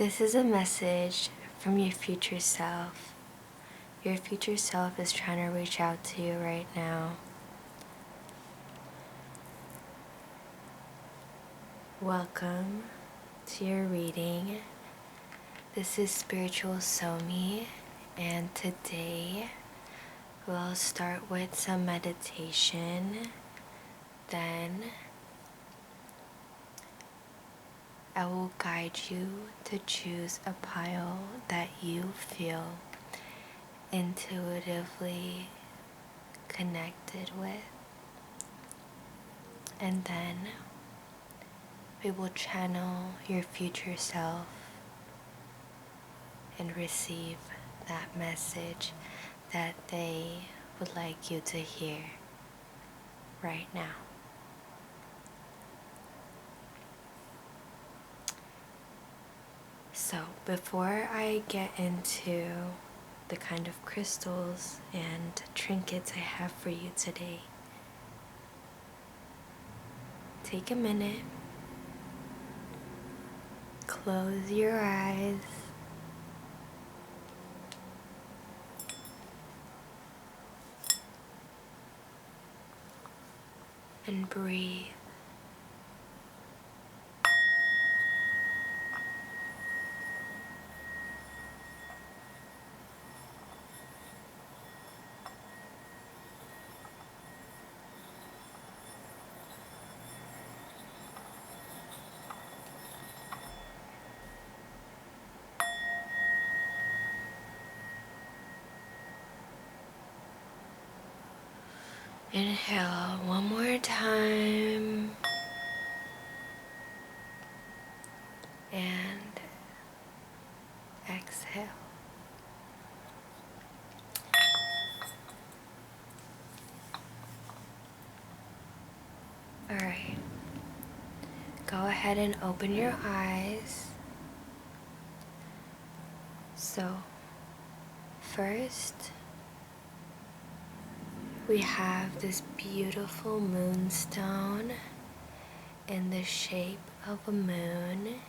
This is a message from your future self. Your future self is trying to reach out to you right now. Welcome to your reading. This is Spiritual Somi, and today we'll start with some meditation. Then I will guide you to choose a pile that you feel intuitively connected with, and then we will channel your future self and receive that message that they would like you to hear right now. So before I get into the kind of crystals and trinkets I have for you today, take a minute, close your eyes, and breathe. Inhale one more time, and exhale. Alright, go ahead and open your eyes. So, first, we have this beautiful moonstone in the shape of a moon.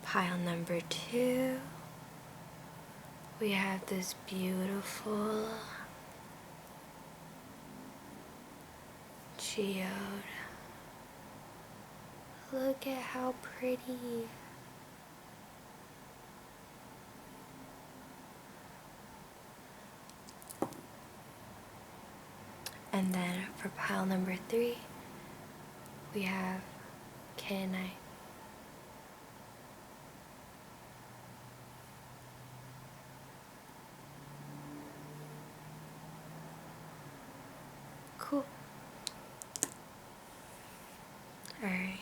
Pile number 2, we have this beautiful geode. Look at how pretty. And then for pile number 3, we have kyanite. Cool. Alright.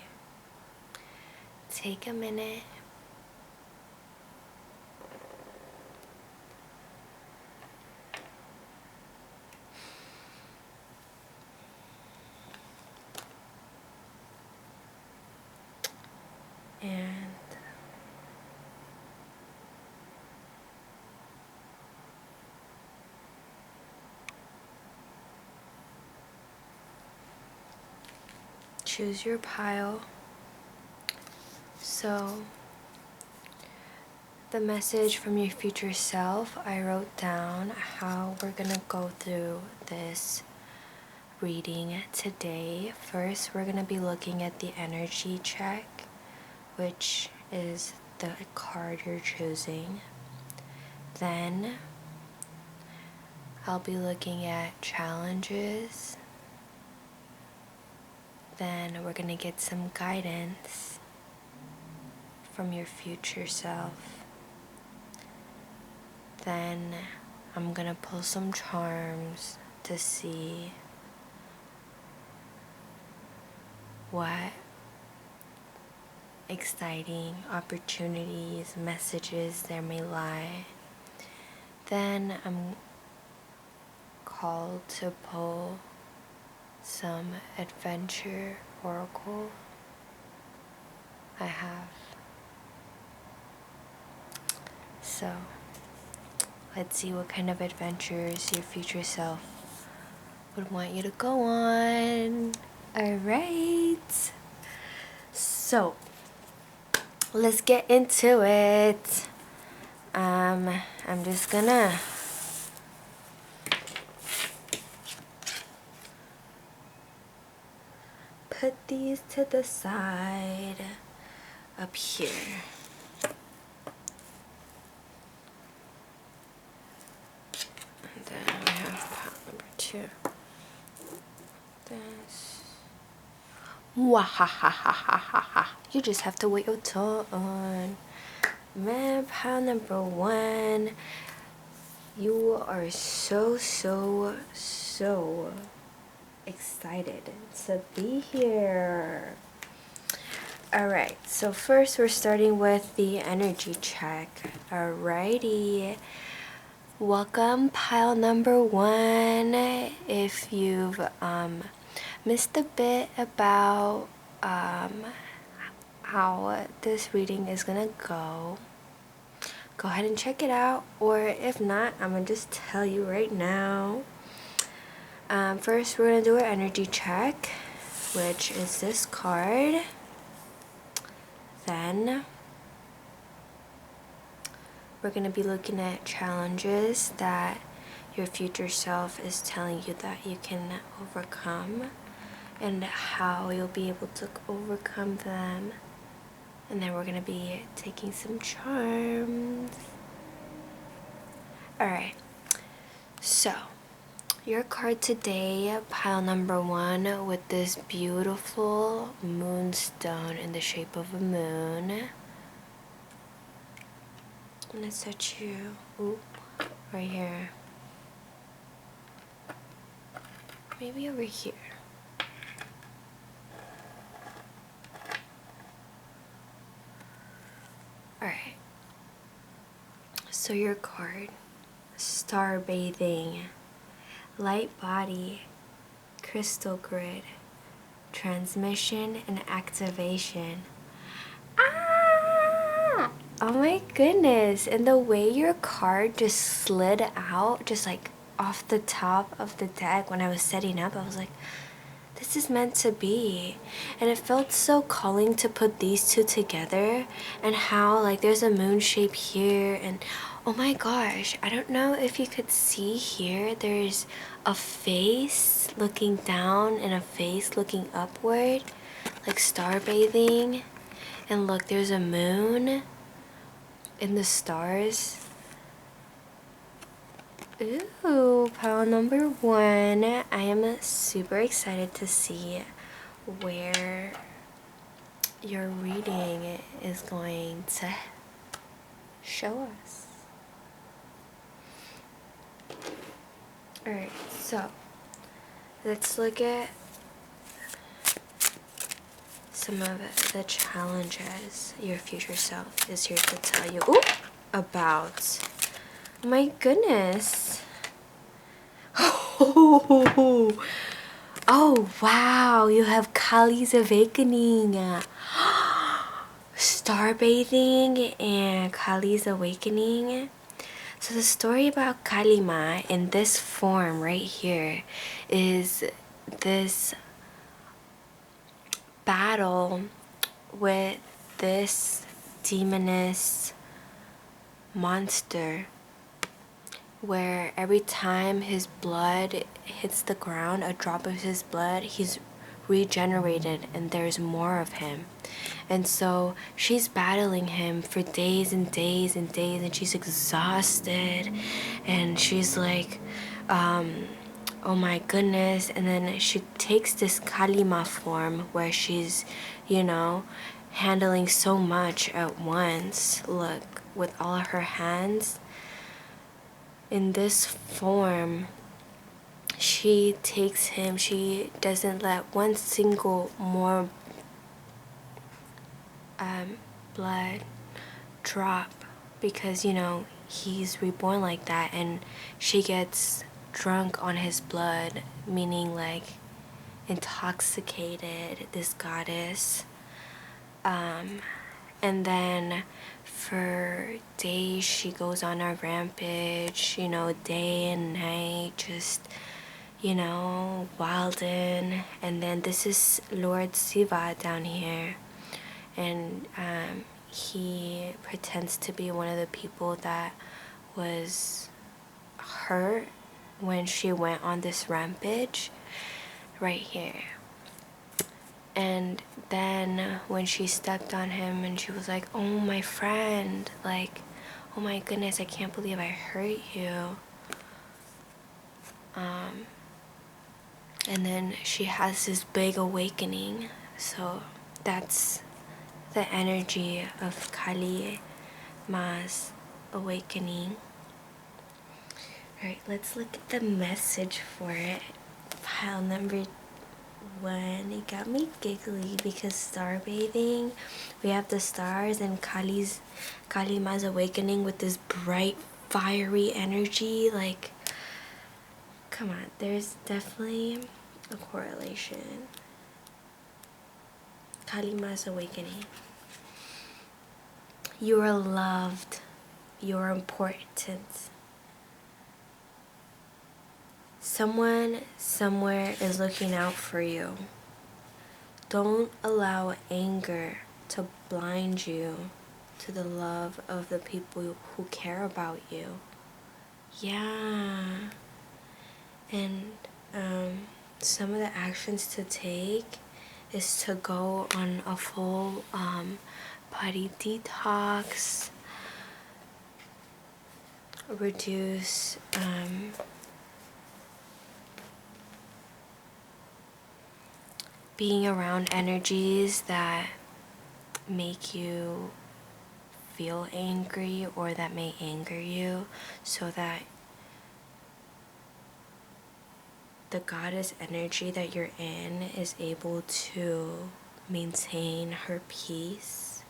Take a minute. And choose your pile. So, the message from your future self, I wrote down how we're gonna go through this reading today. First, we're gonna be looking at the energy check, which is the card you're choosing. Then, I'll be looking at challenges. Then we're gonna get some guidance from your future self. Then I'm gonna pull some charms to see what exciting opportunities, messages there may lie. Then I'm called to pull some adventure oracle. I have. So, let's see what kind of adventures your future self would want you to go on. Alright, so let's get into it. I'm just gonna put these to the side up here. And then we have pile number 2. This. Wahahahahaha. You just have to wait your turn. Man, pile number 1. You are so excited to be here. Alright, so first we're starting with the energy check. Alrighty. Welcome, pile number 1. If you've missed a bit about how this reading is gonna go ahead and check it out, or if not, I'm gonna just tell you right now. First we're gonna do our energy check, which is this card. Then we're gonna be looking at challenges that your future self is telling you that you can overcome, and how you'll be able to overcome them. And then we're gonna be taking some charms. Alright, so your card today, pile number 1, with this beautiful moonstone in the shape of a moon. I'm gonna set you right here. Maybe over here. Alright. So your card, star bathing, light body, crystal grid, transmission and activation. Ah! Oh my goodness. And the way your card just slid out, just like off the top of the deck when I was setting up, I was like, this is meant to be. And it felt so calling to put these two together, and how like there's a moon shape here, and oh my gosh, I don't know if you could see here, there's a face looking down and a face looking upward, like star bathing. And look, there's a moon in the stars. Ooh, pile number 1. I am super excited to see where your reading is going to show us. Alright, so let's look at some of the challenges your future self is here to tell you about. My goodness. Oh wow, you have Kali's awakening. Star bathing and Kali's awakening. So the story about Kalima in this form right here is this battle with this demoness monster, where every time his blood hits the ground, a drop of his blood, he's regenerated and there's more of him. And so she's battling him for days and days and days, and she's exhausted, and she's like, oh my goodness. And then she takes this Kalima form where she's, you know, handling so much at once. Look, with all of her hands. In this form, she takes him, she doesn't let one single more blood drop, because, you know, he's reborn like that, and she gets drunk on his blood, meaning like intoxicated, this goddess. And then for days she goes on a rampage, you know, day and night, just, you know, Walden, and then this is Lord Siva down here, and he pretends to be one of the people that was hurt when she went on this rampage right here. And then when she stepped on him and she was like, oh my friend, like, oh my goodness, I can't believe I hurt you. And then she has this big awakening. So that's the energy of Kali Ma's awakening. Alright, let's look at the message for it. Pile number 1. It got me giggly because star bathing, we have the stars and Kali Ma's awakening with this bright, fiery energy. Like, come on, there's definitely a correlation. Kali Ma's awakening. You are loved. You are important. Someone somewhere is looking out for you. Don't allow anger to blind you to the love of the people who care about you. Yeah. And some of the actions to take is to go on a full body detox, reduce being around energies that make you feel angry or that may anger you, so that the goddess energy that you're in is able to maintain her peace.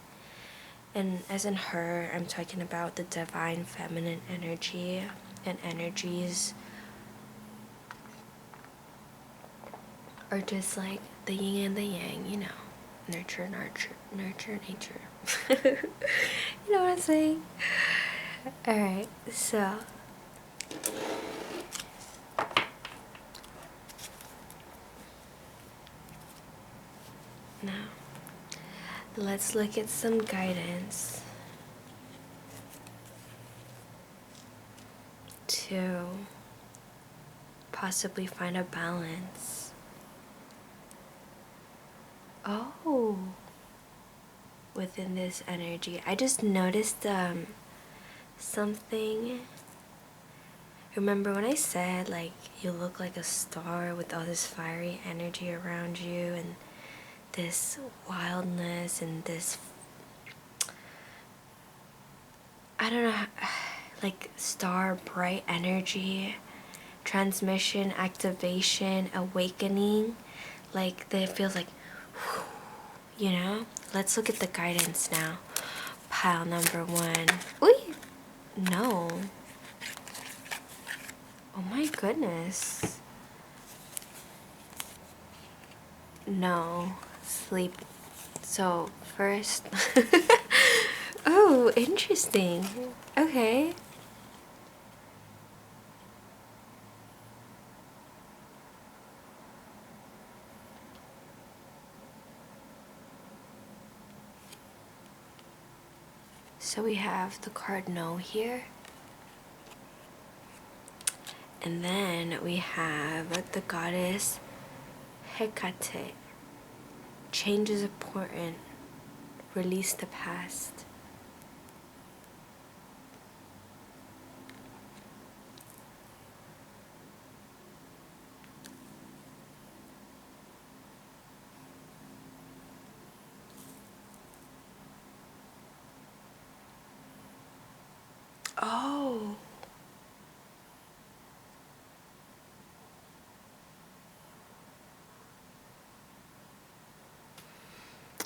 And as in her, I'm talking about the divine feminine energy, and energies are just like the yin and the yang, you know. Nurture, nature. You know what I'm saying? Alright, so now let's look at some guidance to possibly find a balance. Oh, within this energy, I just noticed something. Remember when I said, like, you look like a star with all this fiery energy around you and this wildness and this, I don't know, like star bright energy, transmission, activation, awakening, like it feels like, you know? Let's look at the guidance now. Pile number 1. Ooh, no. Oh my goodness. No. Sleep. So, first... Oh, interesting. Okay. So we have the card No here. And then we have the goddess Hecate. Change is important. Release the past. Oh.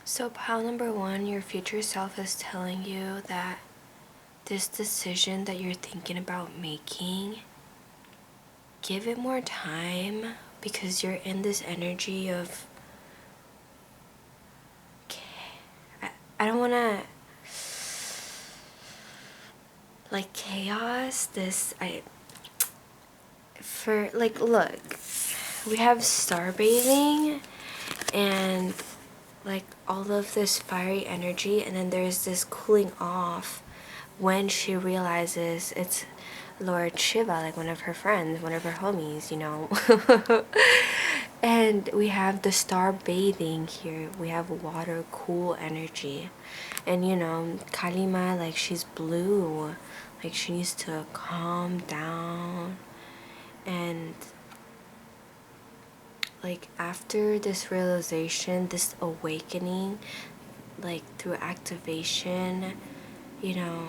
So pile number 1, your future self is telling you that this decision that you're thinking about making, give it more time, because you're in this energy of, I don't want to, like, chaos. This, for like, look, we have star bathing and like all of this fiery energy, and then there's this cooling off when she realizes it's Lord Shiva, like one of her friends, one of her homies, you know. And we have the star bathing here. We have water, cool energy. And you know, Kalima, like she's blue. Like she needs to calm down. And like after this realization, this awakening, like through activation, you know,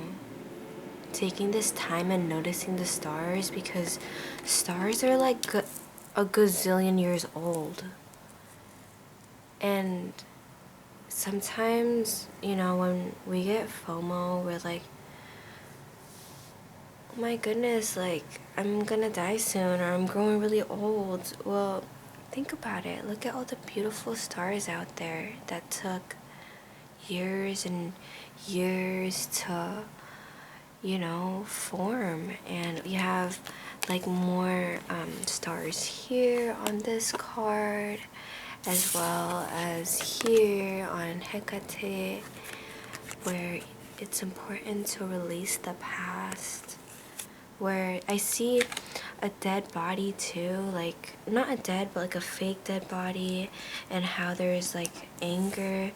taking this time and noticing the stars, because stars are like a gazillion years old. And sometimes, you know, when we get FOMO, we're like, oh my goodness, like I'm gonna die soon, or I'm growing really old. Well, think about it. Look at all the beautiful stars out there that took years and years to, you know, form. And we have like more stars here on this card, as well as here on Hecate, where it's important to release the past. Where I see a dead body too, like not a dead but like a fake dead body, and how there's like anger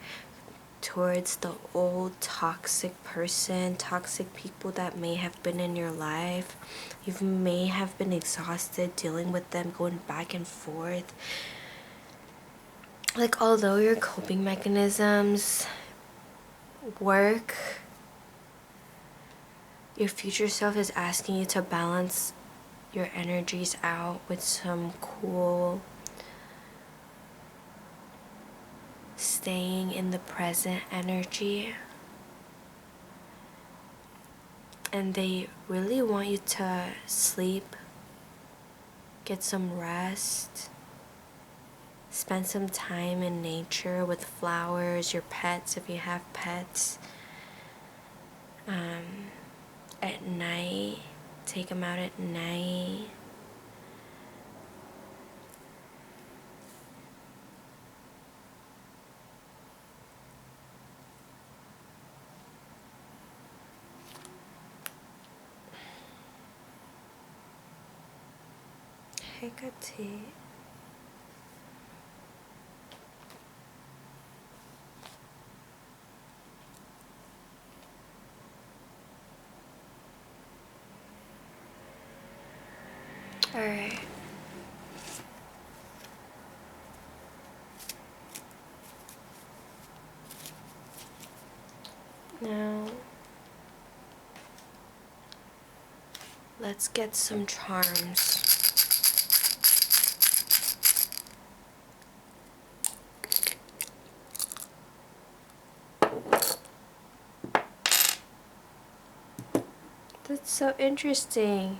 towards the old toxic person, toxic people that may have been in your life. You may have been exhausted dealing with them, going back and forth. Like although your coping mechanisms work, your future self is asking you to balance your energies out with some cool, staying in the present energy. And they really want you to sleep, get some rest, spend some time in nature with flowers, your pets if you have pets. At night, take them out at night. Hecate. Alright. Now, let's get some charms. That's so interesting.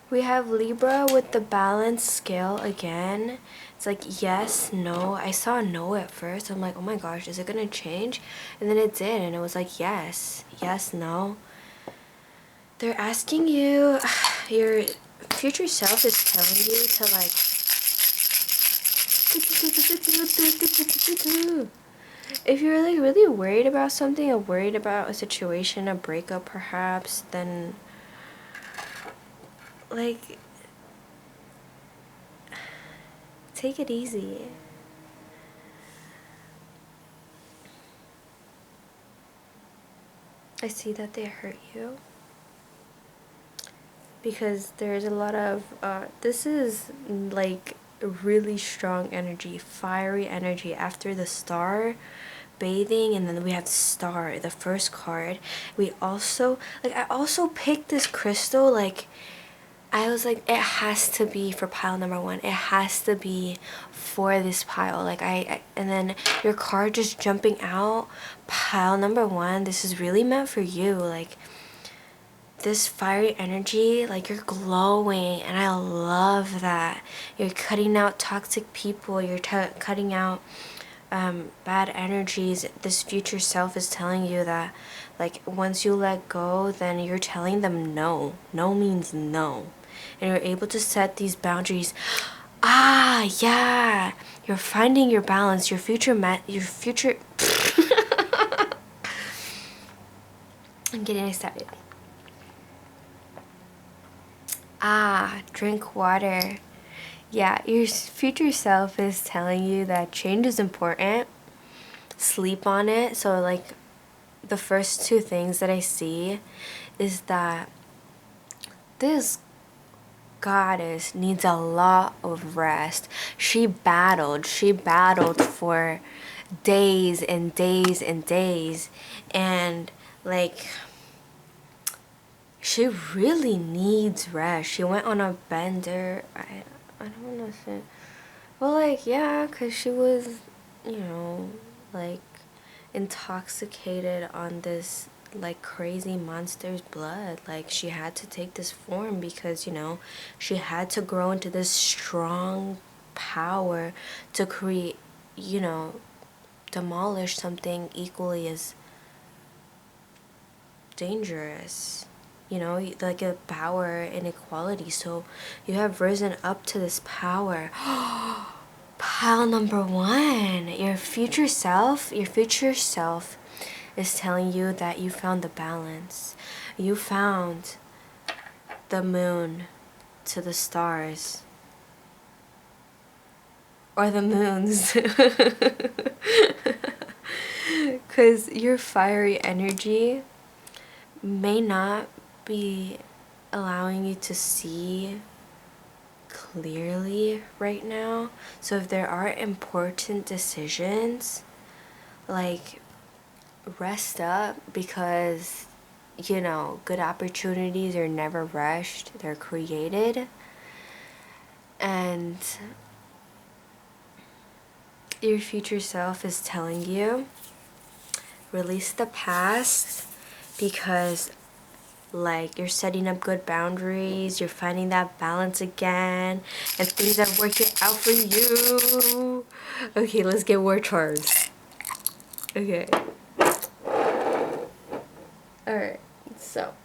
We have Libra with the balance scale again. It's like yes, no. I saw no at first. I'm like, oh my gosh, is it gonna change? And then it did, and it was like yes, yes, no. They're asking you, your future self is telling you to like, if you're like really worried about something, or worried about a situation, a breakup perhaps, then like take it easy. I see that they hurt you because there's a lot of this is like really strong energy, fiery energy after the star bathing. And then we have star, the first card. We also like, I also picked this crystal, like I was like, it has to be for pile number 1. It has to be for this pile. Like and then your card just jumping out, pile number 1. This is really meant for you. Like this fiery energy, like you're glowing, and I love that. You're cutting out toxic people. You're cutting out bad energies. This future self is telling you that, like, once you let go, then you're telling them no. No means no. and you're able to set these boundaries. Ah, yeah, you're finding your balance, your future I'm getting excited. Ah, drink water. Yeah, your future self is telling you that change is important. Sleep on it. So like the first two things that I see is that this goddess needs a lot of rest. She battled for days and days and days, and like she really needs rest. She went on a bender. I don't know if it, well, like, yeah, because she was, you know, like intoxicated on this like crazy monster's blood. Like she had to take this form because, you know, she had to grow into this strong power to create, you know, demolish something equally as dangerous, you know, like a power inequality. So you have risen up to this power. Pile number one, your future self is telling you that you found the balance. You found the moon to the stars, or the moons. Because your fiery energy may not be allowing you to see clearly right now. So if there are important decisions, like, rest up, because, you know, good opportunities are never rushed, they're created. And your future self is telling you, release the past, because like you're setting up good boundaries, you're finding that balance again, and things are working out for you. Okay, let's get word charts. Okay. Alright, so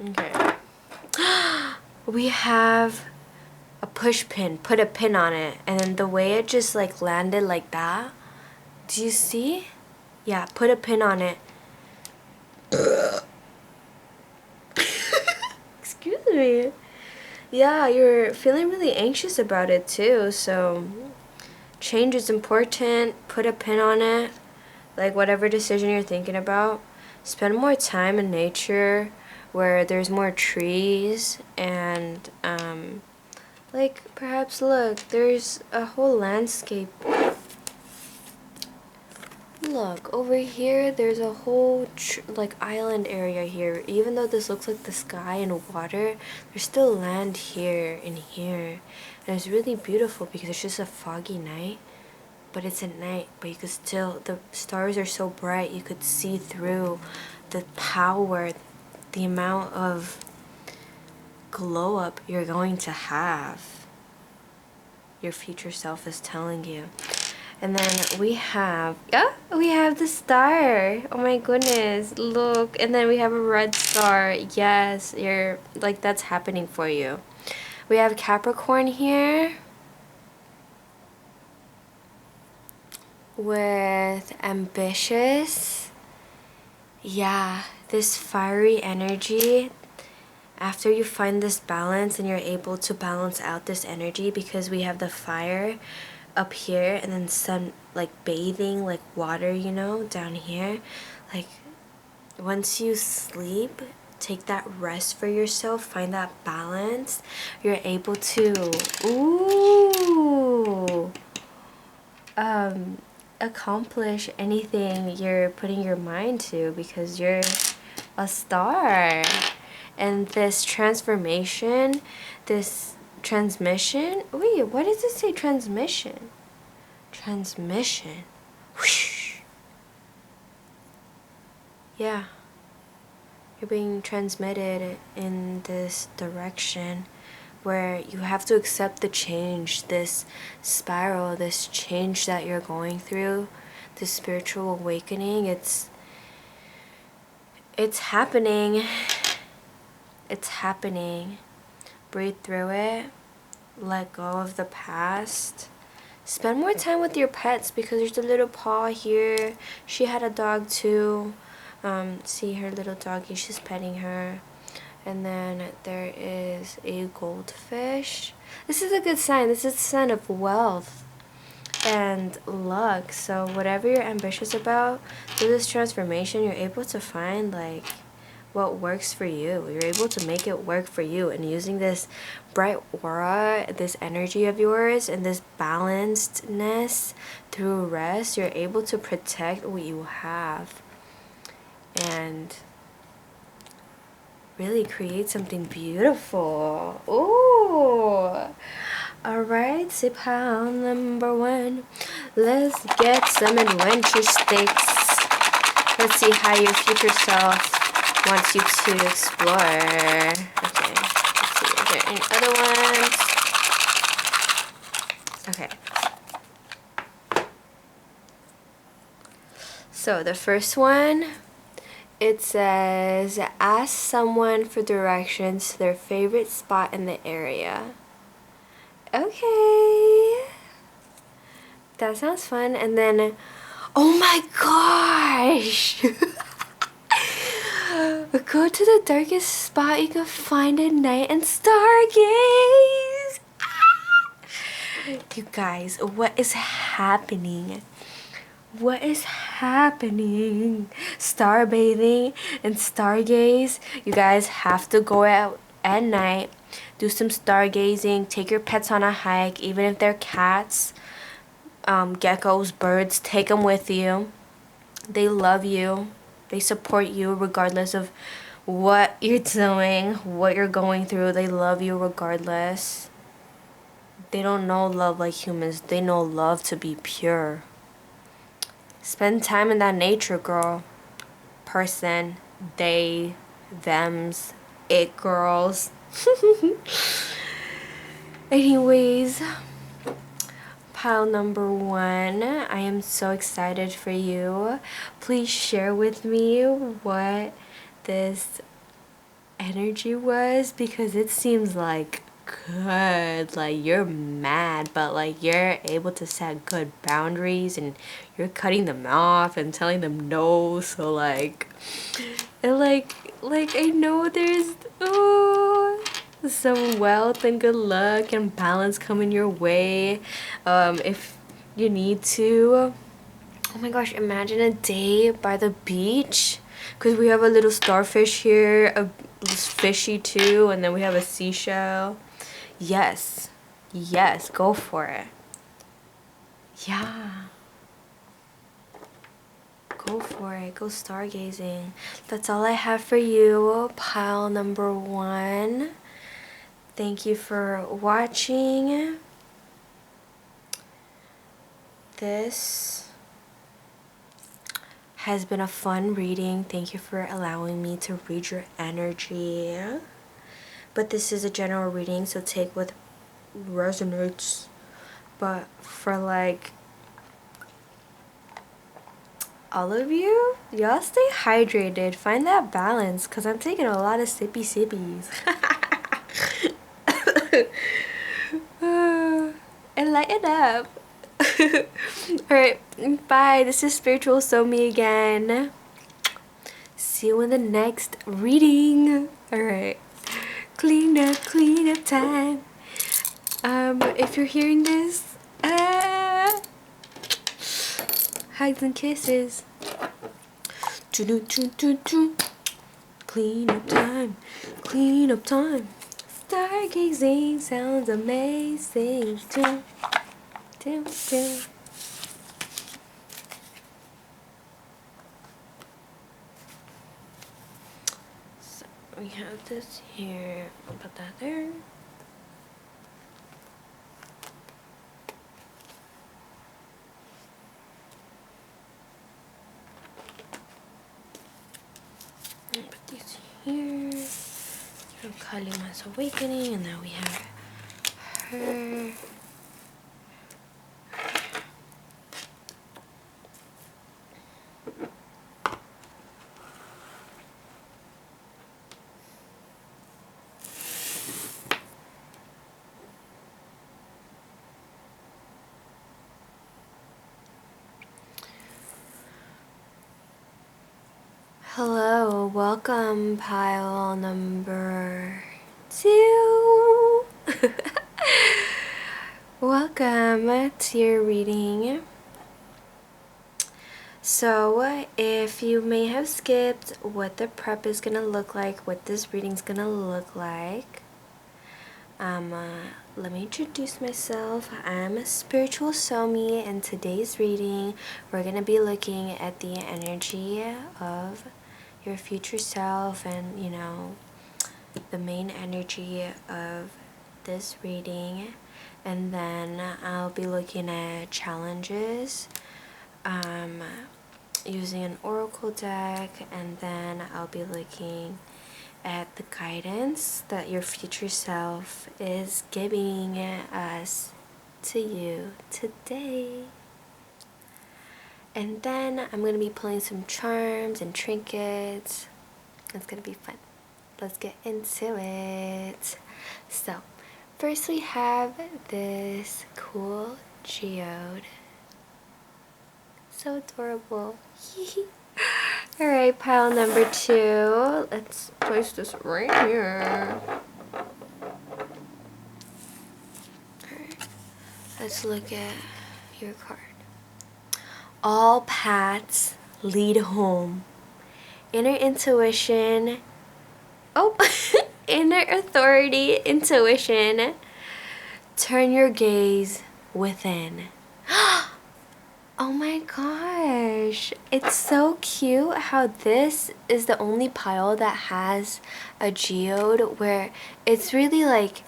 okay. We have a push pin. Put a pin on it, and then the way it just like landed like that. Do you see? Yeah, put a pin on it. Excuse me. Yeah, you're feeling really anxious about it too, so change is important. Put a pin on it. Like whatever decision you're thinking about, spend more time in nature where there's more trees, and like perhaps look, there's a whole landscape. Look over here, there's a whole like island area here. Even though this looks like the sky and water, there's still land here and here, and it's really beautiful because it's just a foggy night. But it's at night, but you could still, the stars are so bright, you could see through the power, the amount of glow up you're going to have. Your future self is telling you. And then we have the star. Oh my goodness, look. And then we have a red star. Yes, you're like, that's happening for you. We have Capricorn here with ambitious. Yeah, this fiery energy. After you find this balance and you're able to balance out this energy, because we have the fire up here and then sun like bathing like water, you know, down here. Like once you sleep, take that rest for yourself, find that balance, you're able to accomplish anything you're putting your mind to, because you're a star. And this transformation, this transmission, wait, what does it say? Transmission. Whoosh. Yeah, you're being transmitted in this direction where you have to accept the change, this spiral, this change that you're going through. the spiritual awakening. It's happening. It's happening. Breathe through it. Let go of the past. Spend more time with your pets, because there's a little paw here. She had a dog too. See her little doggy, she's petting her. And then there is a goldfish. This is a good sign. This is a sign of wealth and luck. So whatever you're ambitious about, through this transformation, you're able to find like what works for you. You're able to make it work for you. And using this bright aura, this energy of yours, and this balancedness through rest, you're able to protect what you have and really create something beautiful. Ooh. Alright, so pile number 1. Let's get some adventure stakes. Let's see how your future self wants you to explore. Okay, let's see. Are there any other ones? Okay. So the first one, it says, ask someone for directions to their favorite spot in the area. Okay. That sounds fun. And then, oh my gosh! Go to the darkest spot you can find at night and stargaze! You guys, what is happening? What is happening? Starbathing and stargaze. You guys have to go out at night, do some stargazing, take your pets on a hike, even if they're cats, geckos, birds, take them with you. They love you. They support you regardless of what you're doing, what you're going through. They love you regardless. They don't know love like humans. They know love to be pure. Spend time in that nature, girl. Person, they, thems, it girls. Anyways, pile number 1. I am so excited for you. Please share with me what this energy was, because it seems like good. Like you're mad, but like you're able to set good boundaries and you're cutting them off and telling them no. So like, and like I know there's some wealth and good luck and balance coming your way. If you need to, oh my gosh, imagine a day by the beach, because we have a little starfish here, a fishy too, and then we have a seashell. Yes, go for it. Yeah, go for it. Go stargazing. That's all I have for you, pile number 1. Thank you for watching. This has been a fun reading. Thank you for allowing me to read your energy. But this is a general reading, so take what resonates. But for like all of you, y'all stay hydrated. Find that balance, because I'm taking a lot of sippy sippies. And lighten up. Alright, bye. This is Spiritual Somi again. See you in the next reading. Alright. Clean up time. If you're hearing this, hugs and kisses. Clean up time. Stargazing sounds amazing. So we have this here. Put that there. Put these here. Kalima's awakening, and then we have her. Hello, welcome pile number 2. Welcome to your reading. So, if you may have skipped what the prep is gonna look like, what this reading's gonna look like, let me introduce myself. I'm Spiritual Somi, and today's reading we're gonna be looking at the energy of your future self, and the main energy of this reading, and then I'll be looking at challenges using an oracle deck, and then I'll be looking at the guidance that your future self is giving us to you today. And then I'm going to be pulling some charms and trinkets. It's going to be fun. Let's get into it. So, first we have this cool geode. So adorable. Alright, pile number 2. Let's place this right here. Alright, let's look at your card. All paths lead home. Inner intuition. Oh, inner authority, intuition. Turn your gaze within. Oh my gosh, it's so cute how this is the only pile that has a geode, where it's really like,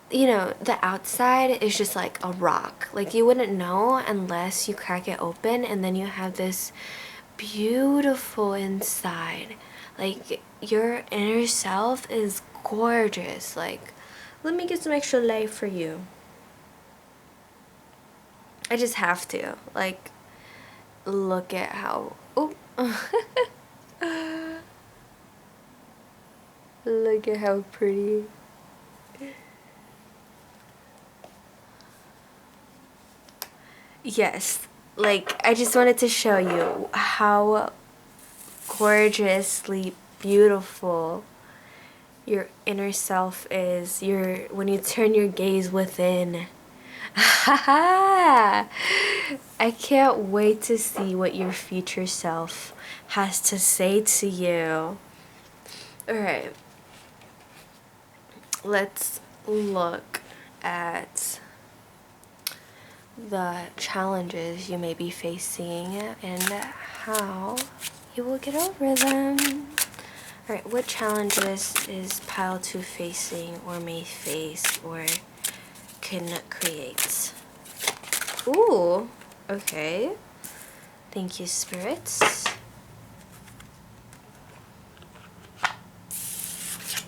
the outside is just like a rock. Like, you wouldn't know unless you crack it open, and then you have this beautiful inside. Like, your inner self is gorgeous. Like, let me get some extra light for you. I just have to. Like, look at how... Oh. Look at how pretty. Yes. Like, I just wanted to show you how gorgeously beautiful your inner self is. When you turn your gaze within. I can't wait to see what your future self has to say to you. Alright, let's look at the challenges you may be facing and how you will get over them. Alright, what challenges is pile 2 facing, or may face, or can create? Ooh, okay. Thank you, spirits.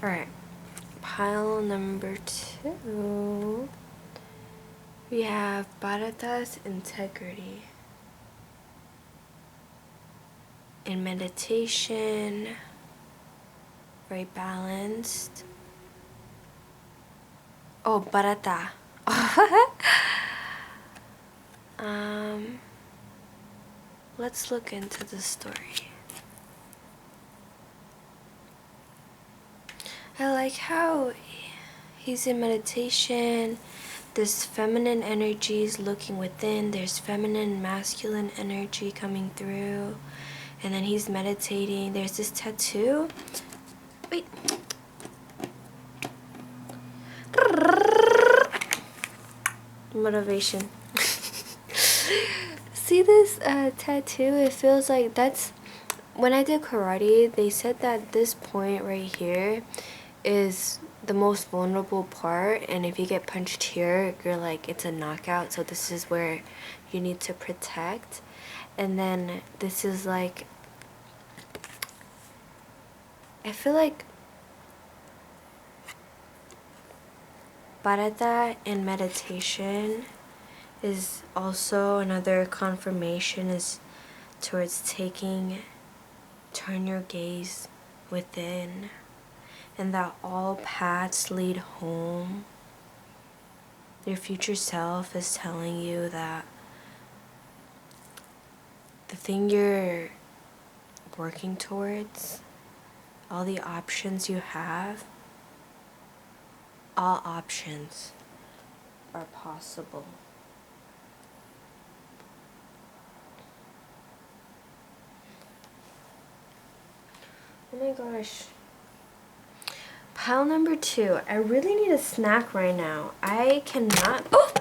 Alright, pile number 2. We have Bharata's integrity. In meditation, very balanced. Oh, Bharata. Let's look into the story. I like how he's in meditation. This feminine energy is looking within. There's feminine, masculine energy coming through. And then he's meditating. There's this tattoo. Wait. Motivation. See this tattoo? It feels like that's... When I did karate, they said that this point right here is the most vulnerable part, and if you get punched here, you're like, it's a knockout. So this is where you need to protect. And then this is like, I feel like Bharata in meditation is also another confirmation, is towards turn your gaze within, and that all paths lead home. Your future self is telling you that the thing you're working towards, all the options you have, all options are possible. Oh my gosh. Pile number 2. I really need a snack right now. I cannot. Oh!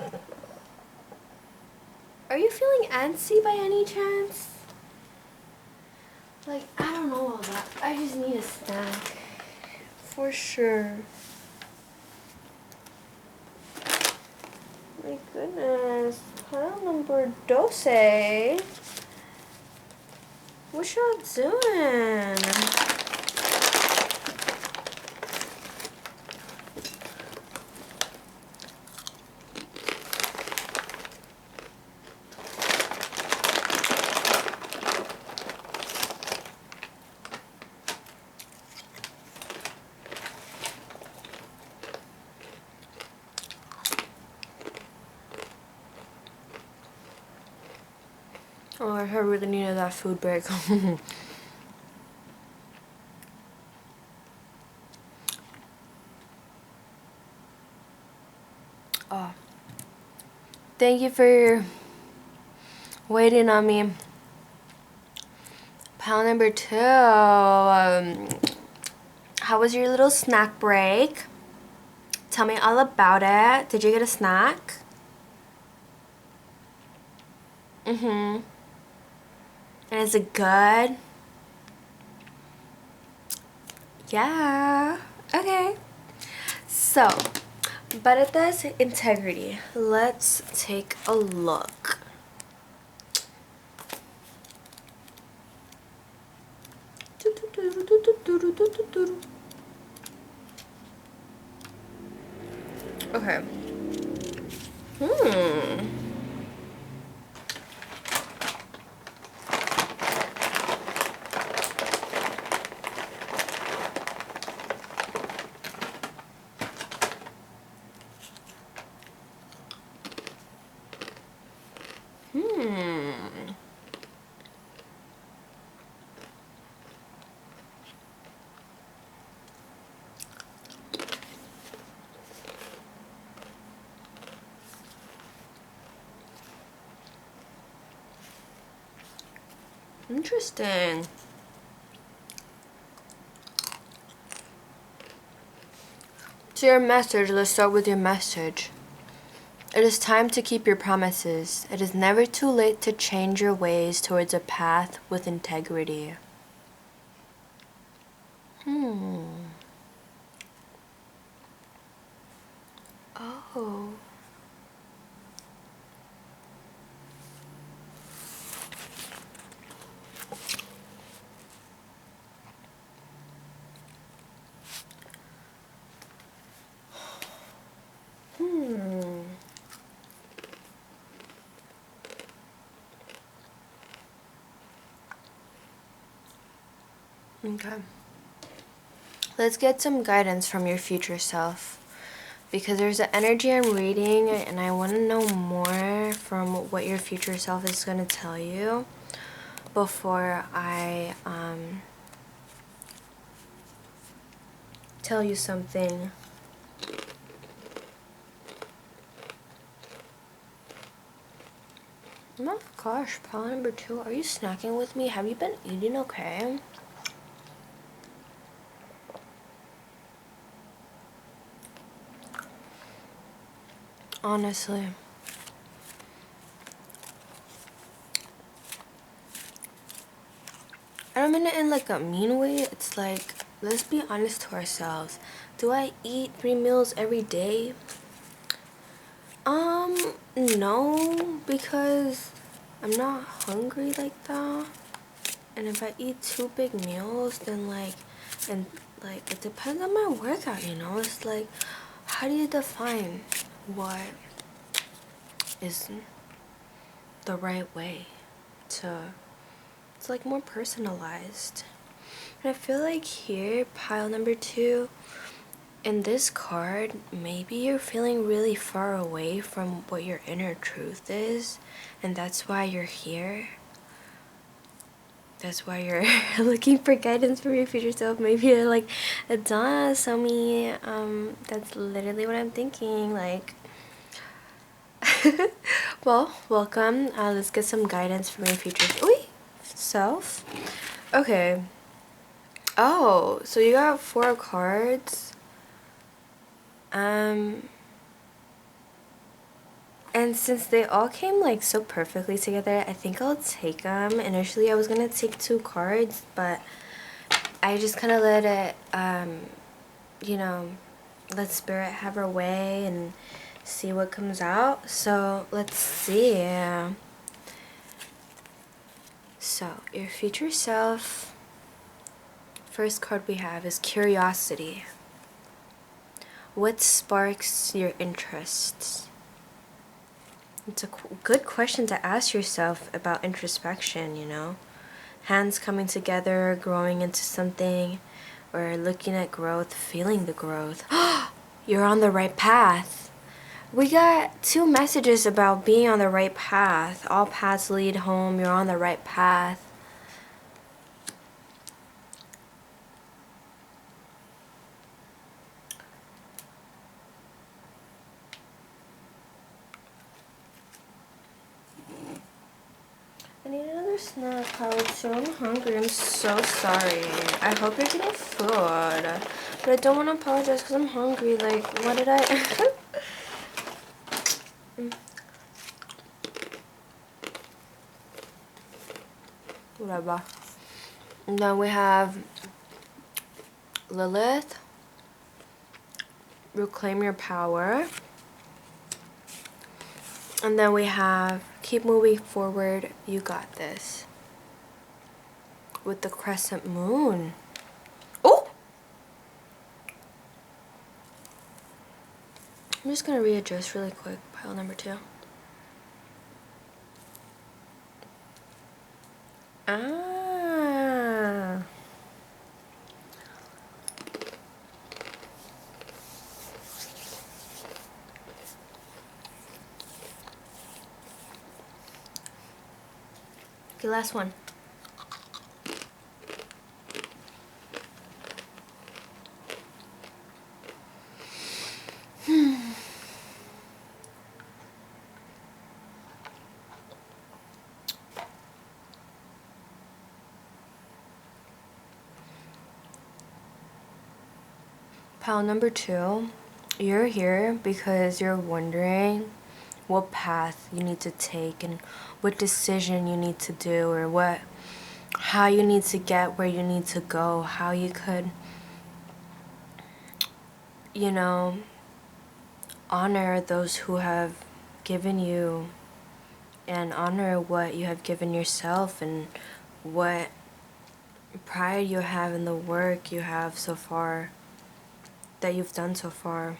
Are you feeling antsy by any chance? Like, I don't know all that. I just need a snack. For sure. My goodness. Pile number 12. What y'all doing? Oh, I really needed that food break. Oh, thank you for waiting on me. Pile number 2. How was your little snack break? Tell me all about it. Did you get a snack? Mm-hmm. And is it good? Yeah. Okay. So, but at this integrity, let's take a look. Okay. Interesting. So your message, let's start with your message. It is time to keep your promises. It is never too late to change your ways towards a path with integrity. Oh. Okay. Let's get some guidance from your future self. Because there's an energy I'm reading and I want to know more from what your future self is going to tell you before I tell you something. Oh my gosh, pile number 2, are you snacking with me? Have you been eating okay? Honestly. I don't mean it in like a mean way. It's like, let's be honest to ourselves. Do I eat 3 meals every day? No, because I'm not hungry like that. And if I eat 2 big meals, then it depends on my workout, you know? It's like, how do you define what is the right way to, it's like more personalized. And I feel like here, pile number 2, in this card, maybe you're feeling really far away from what your inner truth is, and that's why you're here. that's why you're looking for guidance from your future self. Maybe you're like, duh, Somi, that's literally what I'm thinking, like. Well, welcome. Let's get some guidance from your future self. Okay. Oh, so you got 4 cards. And since they all came like so perfectly together, I think I'll take them. Initially, I was gonna take 2 cards, but I just kind of let it, you know, let spirit have her way and see what comes out. So let's see. So your future self, first card we have is curiosity. What sparks your interests? It's a good question to ask yourself about introspection, you know? Hands coming together, growing into something, or looking at growth, feeling the growth. You're on the right path. We got 2 messages about being on the right path. All paths lead home. You're on the right path. I need another snack, Howard, so I'm hungry. I'm so sorry. I hope you're getting food. But I don't want to apologize because I'm hungry. Like, what did I... Whatever. And then we have Lilith. Reclaim your power. And then we have keep moving forward, you got this. With the crescent moon. Oh! I'm just gonna readjust really quick, pile number 2. Ah. Okay, last one. Pile number 2, you're here because you're wondering what path you need to take and what decision you need to do, or how you need to get where you need to go, how you could, you know, honor those who have given you and honor what you have given yourself and what pride you have in the work you have so far, that you've done so far.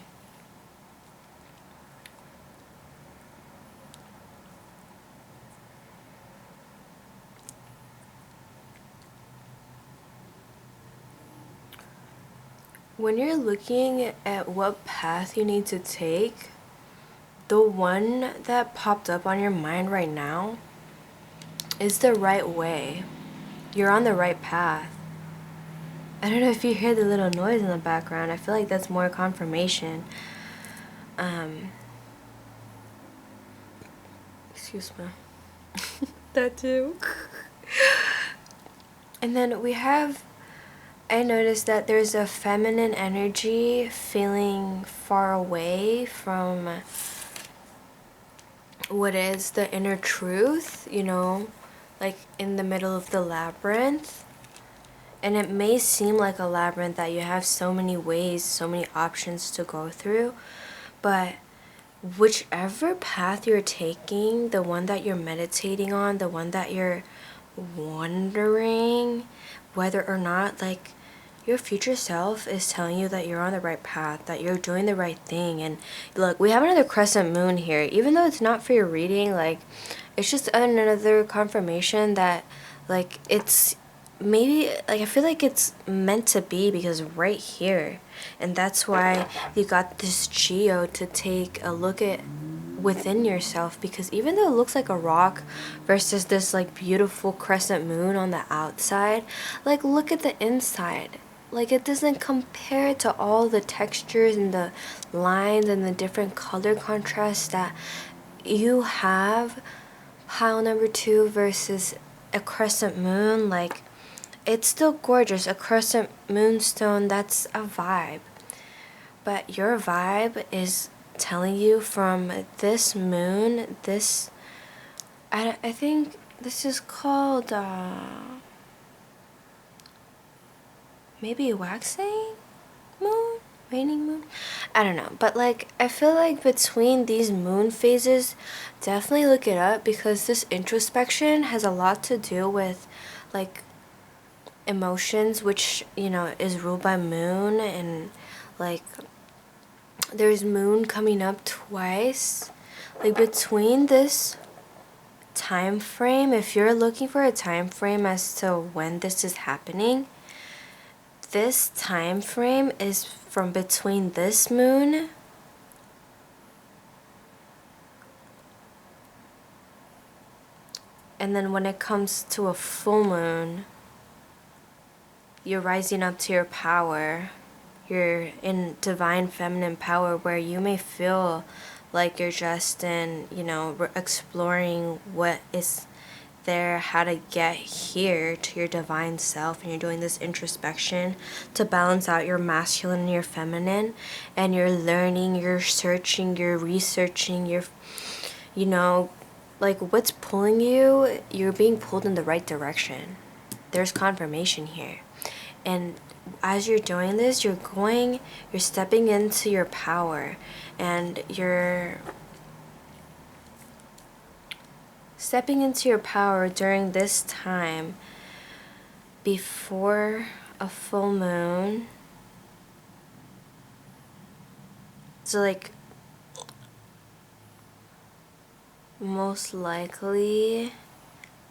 When you're looking at what path you need to take, the one that popped up on your mind right now is the right way. You're on the right path. I don't know if you hear the little noise in the background. I feel like that's more confirmation. Excuse me. That too. And then we have, I noticed that there's a feminine energy feeling far away from what is the inner truth, you know, like in the middle of the labyrinth. And it may seem like a labyrinth that you have so many ways, so many options to go through, but whichever path you're taking, the one that you're meditating on, the one that you're wondering whether or not, like, your future self is telling you that you're on the right path, that you're doing the right thing. And look, we have another crescent moon here. Even though it's not for your reading, like, it's just another confirmation that, like, it's maybe, like, I feel like it's meant to be because right here. And that's why you got this Geode to take a look at within yourself, because even though it looks like a rock versus this like beautiful crescent moon on the outside, like look at the inside. Like it doesn't compare to all the textures and the lines and the different color contrasts that you have. Pile number 2 versus a crescent moon, like it's still gorgeous. A crescent moonstone, that's a vibe. But your vibe is telling you from this moon, this, I think this is called, maybe waxing moon? Waning moon? I don't know. But like, I feel like between these moon phases, definitely look it up, because this introspection has a lot to do with like emotions, which, you know, is ruled by moon. And like there's moon coming up twice, like between this time frame. If you're looking for a time frame as to when this is happening, this time frame is from between this moon and then when it comes to a full moon, you're rising up to your power. You're in divine feminine power, where you may feel like you're just in, you know, exploring what is there, how to get here to your divine self, and you're doing this introspection to balance out your masculine and your feminine, and you're learning, you're searching, you're researching, you're, you know, like what's pulling you, you're being pulled in the right direction. There's confirmation here. And as you're doing this, you're stepping into your power, and you're stepping into your power during this time before a full moon. So like most likely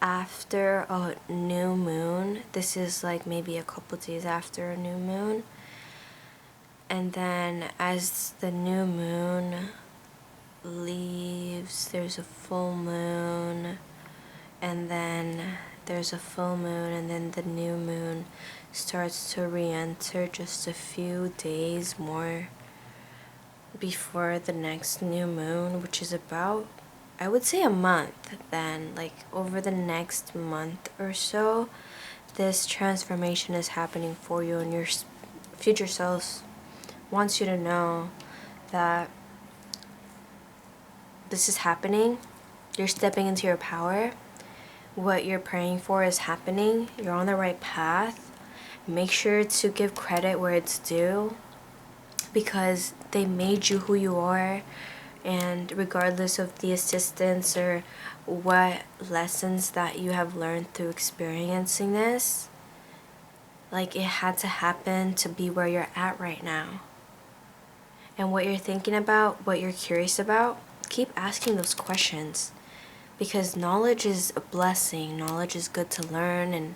after a new moon. This is like maybe a couple days after a new moon. And then as the new moon leaves, there's a full moon, and then there's a full moon, and then the new moon starts to re-enter just a few days more before the next new moon, which is about, I would say, a month. Then like over the next month or so, this transformation is happening for you, and your future self wants you to know that this is happening. You're stepping into your power. What you're praying for is happening. You're on the right path. Make sure to give credit where it's due, because they made you who you are. And regardless of the assistance or what lessons that you have learned through experiencing this, like it had to happen to be where you're at right now. And what you're thinking about, what you're curious about, keep asking those questions, because knowledge is a blessing. Knowledge is good to learn, and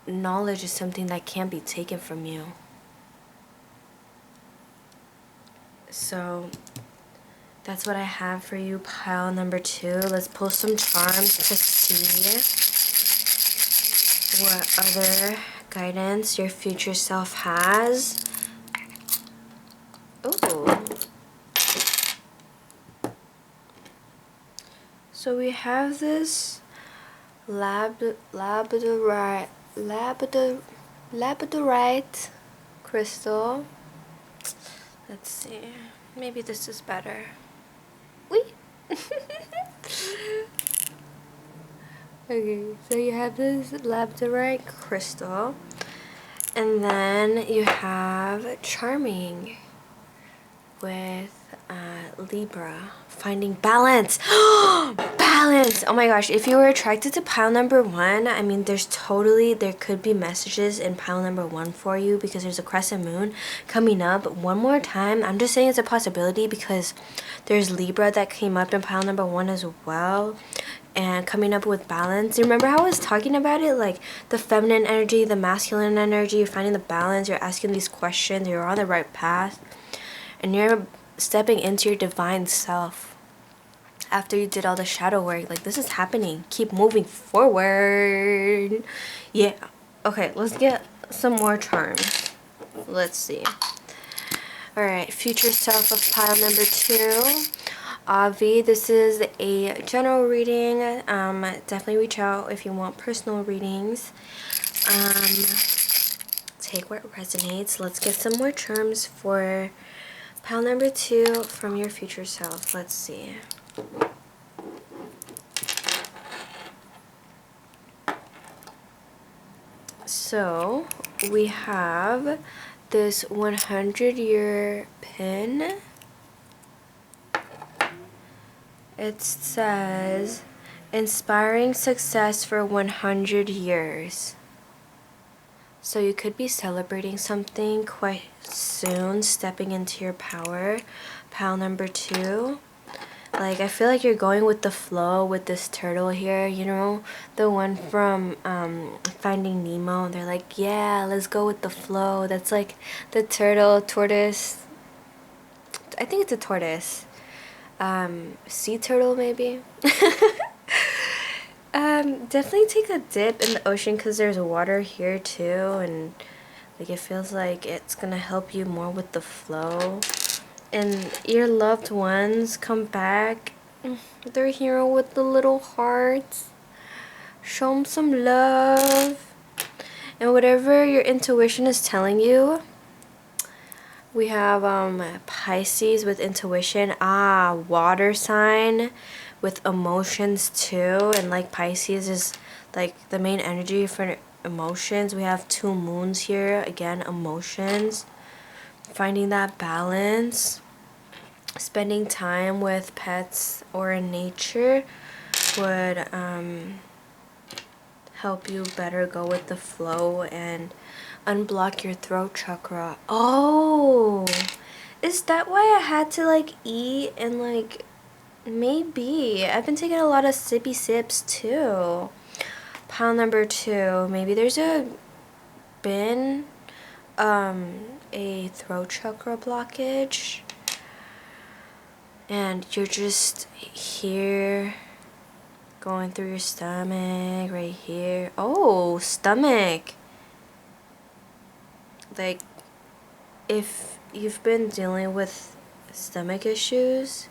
knowledge is something that can't be taken from you. So that's what I have for you, pile number 2. Let's pull some charms to see what other guidance your future self has. Ooh. So we have this labradorite crystal. Let's see. Maybe this is better. Wee. Okay, so you have this labradorite crystal, and then you have charming with Libra, finding balance. Balance! Oh my gosh, if you were attracted to pile number 1, I mean, there could be messages in pile number 1 for you, because there's a crescent moon coming up one more time. I'm just saying it's a possibility, because there's Libra that came up in pile number 1 as well, and coming up with balance. Remember how I was talking about it, like the feminine energy, the masculine energy, you're finding the balance, you're asking these questions, you're on the right path, and you're stepping into your divine self. after you did all the shadow work. Like, this is happening. Keep moving forward. Yeah. Okay, let's get some more charms. Let's see. Alright, future self of pile number 2. Avi, this is a general reading. Definitely reach out if you want personal readings. Take what resonates. Let's get some more charms for pile number 2 from your future self. Let's see. So we have this 100-year pin. It says, inspiring success for 100 years. So you could be celebrating something quite soon, stepping into your power. Pile number 2. Like, I feel like you're going with the flow with this turtle here, you know, the one from Finding Nemo. They're like, yeah, let's go with the flow. That's like the turtle, tortoise. I think it's a tortoise. Sea turtle, maybe. Definitely take a dip in the ocean because there's water here too, and like it feels like it's gonna help you more with the flow. And your loved ones come back. They're here with the little hearts. Show them some love. And whatever your intuition is telling you, we have Pisces with intuition. Water sign with emotions too. And like Pisces is like the main energy for emotions. We have 2 moons here. Again, emotions. Finding that balance. Spending time with pets or in nature would help you better go with the flow and unblock your throat chakra. Oh, is that why I had to like eat and like, maybe I've been taking a lot of sippy sips too. Pile number 2, maybe there's been a throat chakra blockage and you're just here going through your stomach right here. Oh, stomach. Like, if you've been dealing with stomach issues,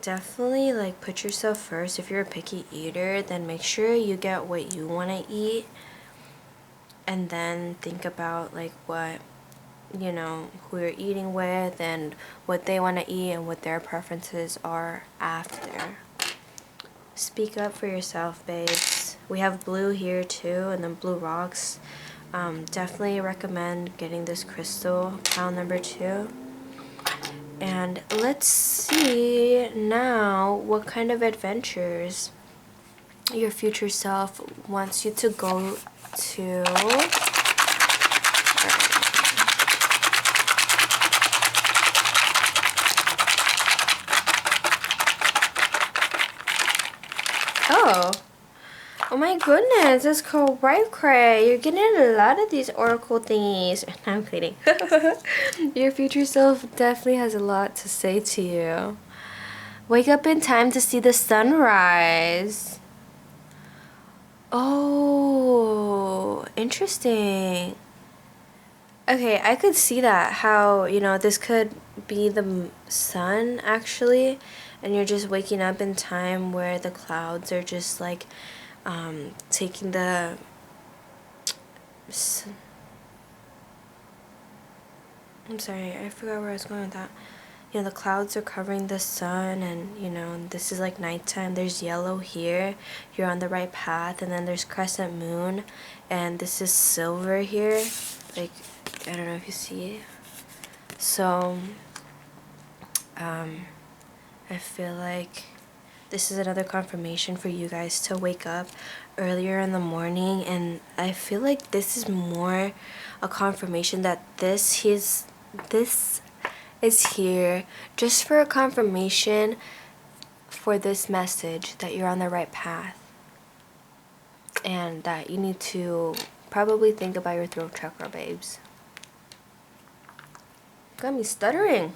definitely like put yourself first. If you're a picky eater, then make sure you get what you want to eat, and then think about like what, you know, who you're eating with and what they want to eat and what their preferences are after. Speak up for yourself, babes. We have blue here too, and then blue rocks. Definitely recommend getting this crystal, pile number 2. And let's see now what kind of adventures your future self wants you to go to. Oh my goodness, it's cray. You're getting a lot of these oracle thingies. I'm kidding. Your future self definitely has a lot to say to you. Wake up in time to see the sunrise. Oh, interesting. Okay, I could see that, how, you know, this could be the sun actually, and you're just waking up in time where the clouds are just like taking the I'm sorry, I forgot where I was going with that. You know, the clouds are covering the sun, and you know, this is like nighttime. There's yellow here. You're on the right path. And then there's crescent moon, and this is silver here. Like, I don't know if you see it. So I feel like this is another confirmation for you guys to wake up earlier in the morning, and I feel like this is more a confirmation that this is here just for a confirmation for this message that you're on the right path, and that you need to probably think about your throat chakra, babes. Got me stuttering.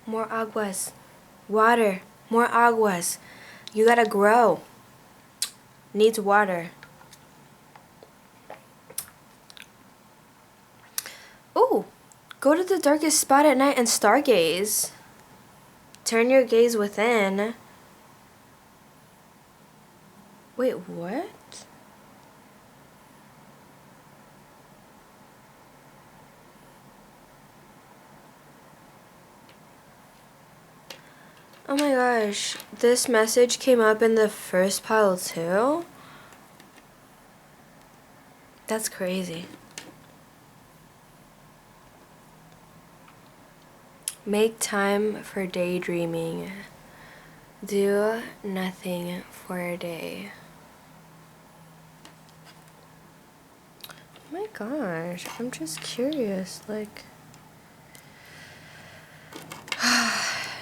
More aguas. Water. More aguas. You gotta grow. Needs water. Ooh. Go to the darkest spot at night and stargaze. Turn your gaze within. Wait, what? Oh my gosh, this message came up in the first pile too? That's crazy. Make time for daydreaming. Do nothing for a day. Oh my gosh, I'm just curious, like...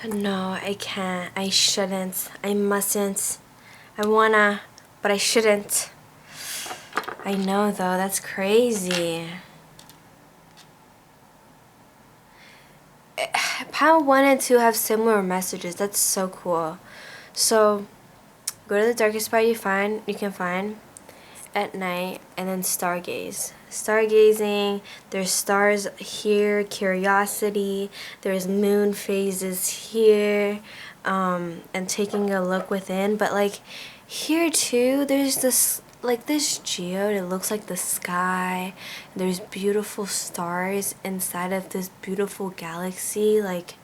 No, I can't. I shouldn't. I mustn't. I wanna, but I shouldn't. I know though, that's crazy. Pile 1 and 2 have similar messages. That's so cool. So, go to the darkest spot you can find at night, and then stargaze. Stargazing, there's stars here, curiosity, there's moon phases here, and taking a look within. But like here too, there's this like this geode. It looks like the sky. There's beautiful stars inside of this beautiful galaxy. Like,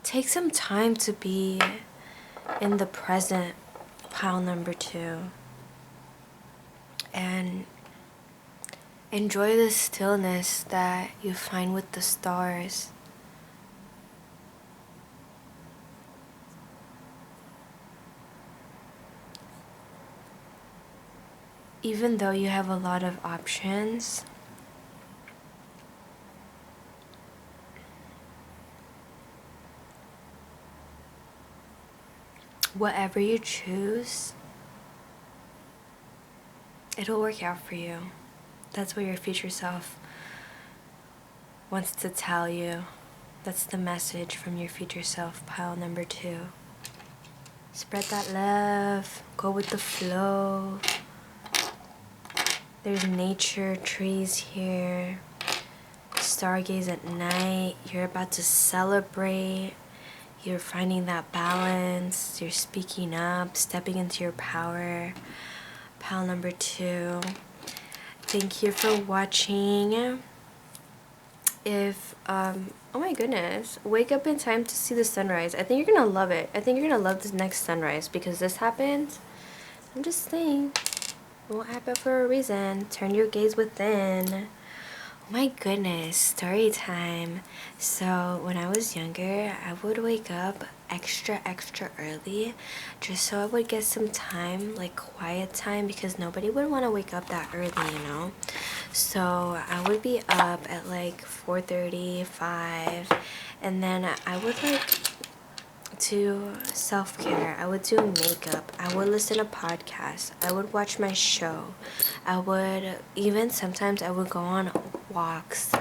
take some time to be in the present, pile number 2, and enjoy the stillness that you find with the stars. Even though you have a lot of options, whatever you choose, it'll work out for you. That's what your future self wants to tell you. That's the message from your future self, pile number 2. Spread that love. Go with the flow. There's nature, trees here. Stargaze at night. You're about to celebrate. You're finding that balance. You're speaking up, stepping into your power. Pile number 2. Thank you for watching. If, oh my goodness, wake up in time to see the sunrise. I think you're gonna love it. I think you're gonna love this next sunrise because this happened. I'm just saying, it won't happen for a reason. Turn your gaze within. Oh my goodness, story time. So when I was younger, I would wake up extra early just so I would get some time, like quiet time, because nobody would want to wake up that early, you know. So I would be up at like 4:30, 5, and then I would like do self-care. I would do makeup. I would listen to podcasts. I would watch my show. I would even sometimes I would go on walks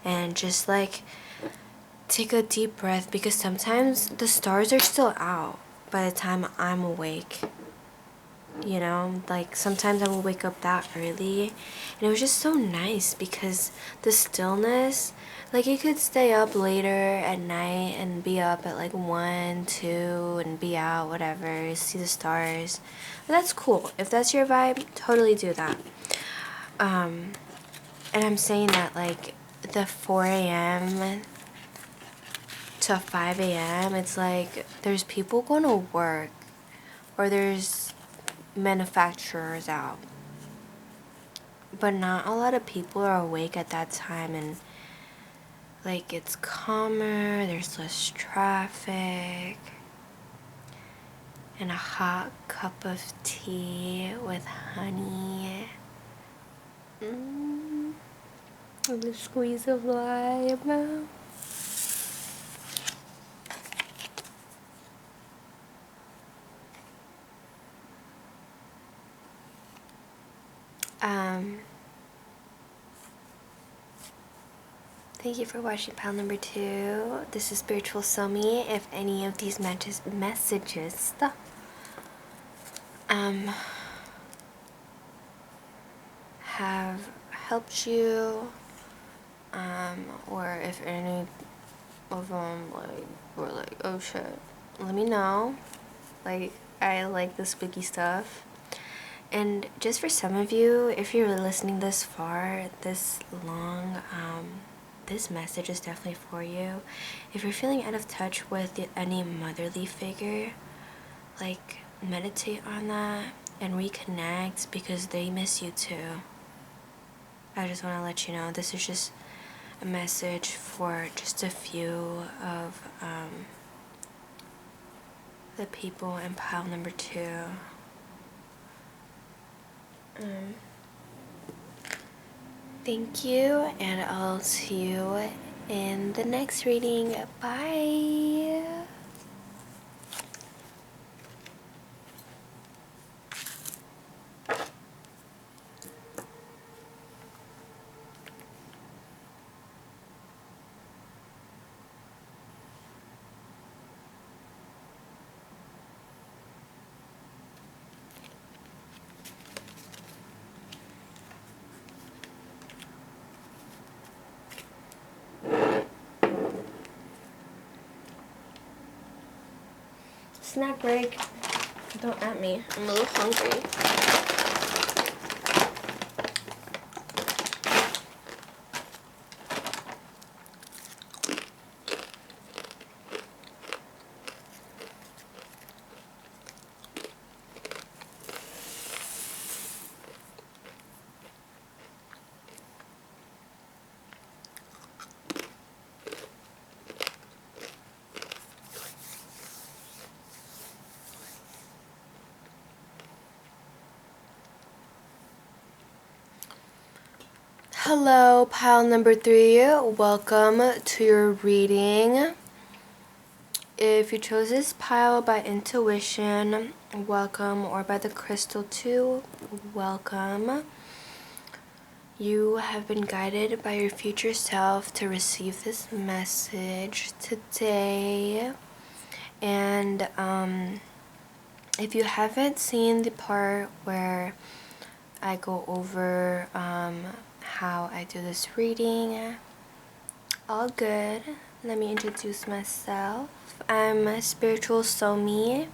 and just like take a deep breath, because sometimes the stars are still out by the time I'm awake. You know, like sometimes I will wake up that early, and it was just so nice because the stillness, like you could stay up later at night and be up at like 1, 2 and be out, whatever, see the stars. But that's cool. If that's your vibe, totally do that. And I'm saying that like the 4 a.m. to 5 a.m. it's like there's people going to work, or there's manufacturers out, but not a lot of people are awake at that time, and like it's calmer, there's less traffic, and a hot cup of tea with honey, and a squeeze of lime. Thank you for watching pile number 2. This is Spiritual Somi. If any of these messages have helped you, or if any of them were like, oh shit, let me know. Like, I like the spooky stuff. And just for some of you, if you're listening this far, this long, this message is definitely for you. If you're feeling out of touch with any motherly figure, like, meditate on that and reconnect, because they miss you too. I just want to let you know, this is just a message for just a few of the people in pile number 2. Thank you, and I'll see you in the next reading. Bye. Snack break. Don't at me. I'm a little hungry. Hello, pile number 3. Welcome to your reading. If you chose this pile by intuition, welcome, or by the crystal too, welcome. You have been guided by your future self to receive this message today. And if you haven't seen the part where I go over how I do this reading, all good. Let me introduce myself. I'm Spiritual Somi,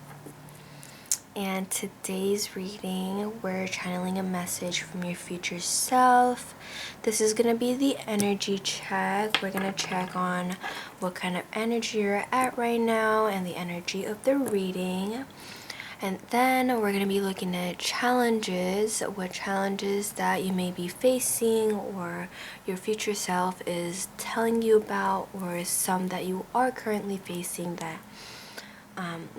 and today's reading, we're channeling a message from your future self. This is going to be the energy check. We're going to check on what kind of energy you're at right now and the energy of the reading. And then we're going to be looking at challenges, what challenges that you may be facing or your future self is telling you about, or some that you are currently facing that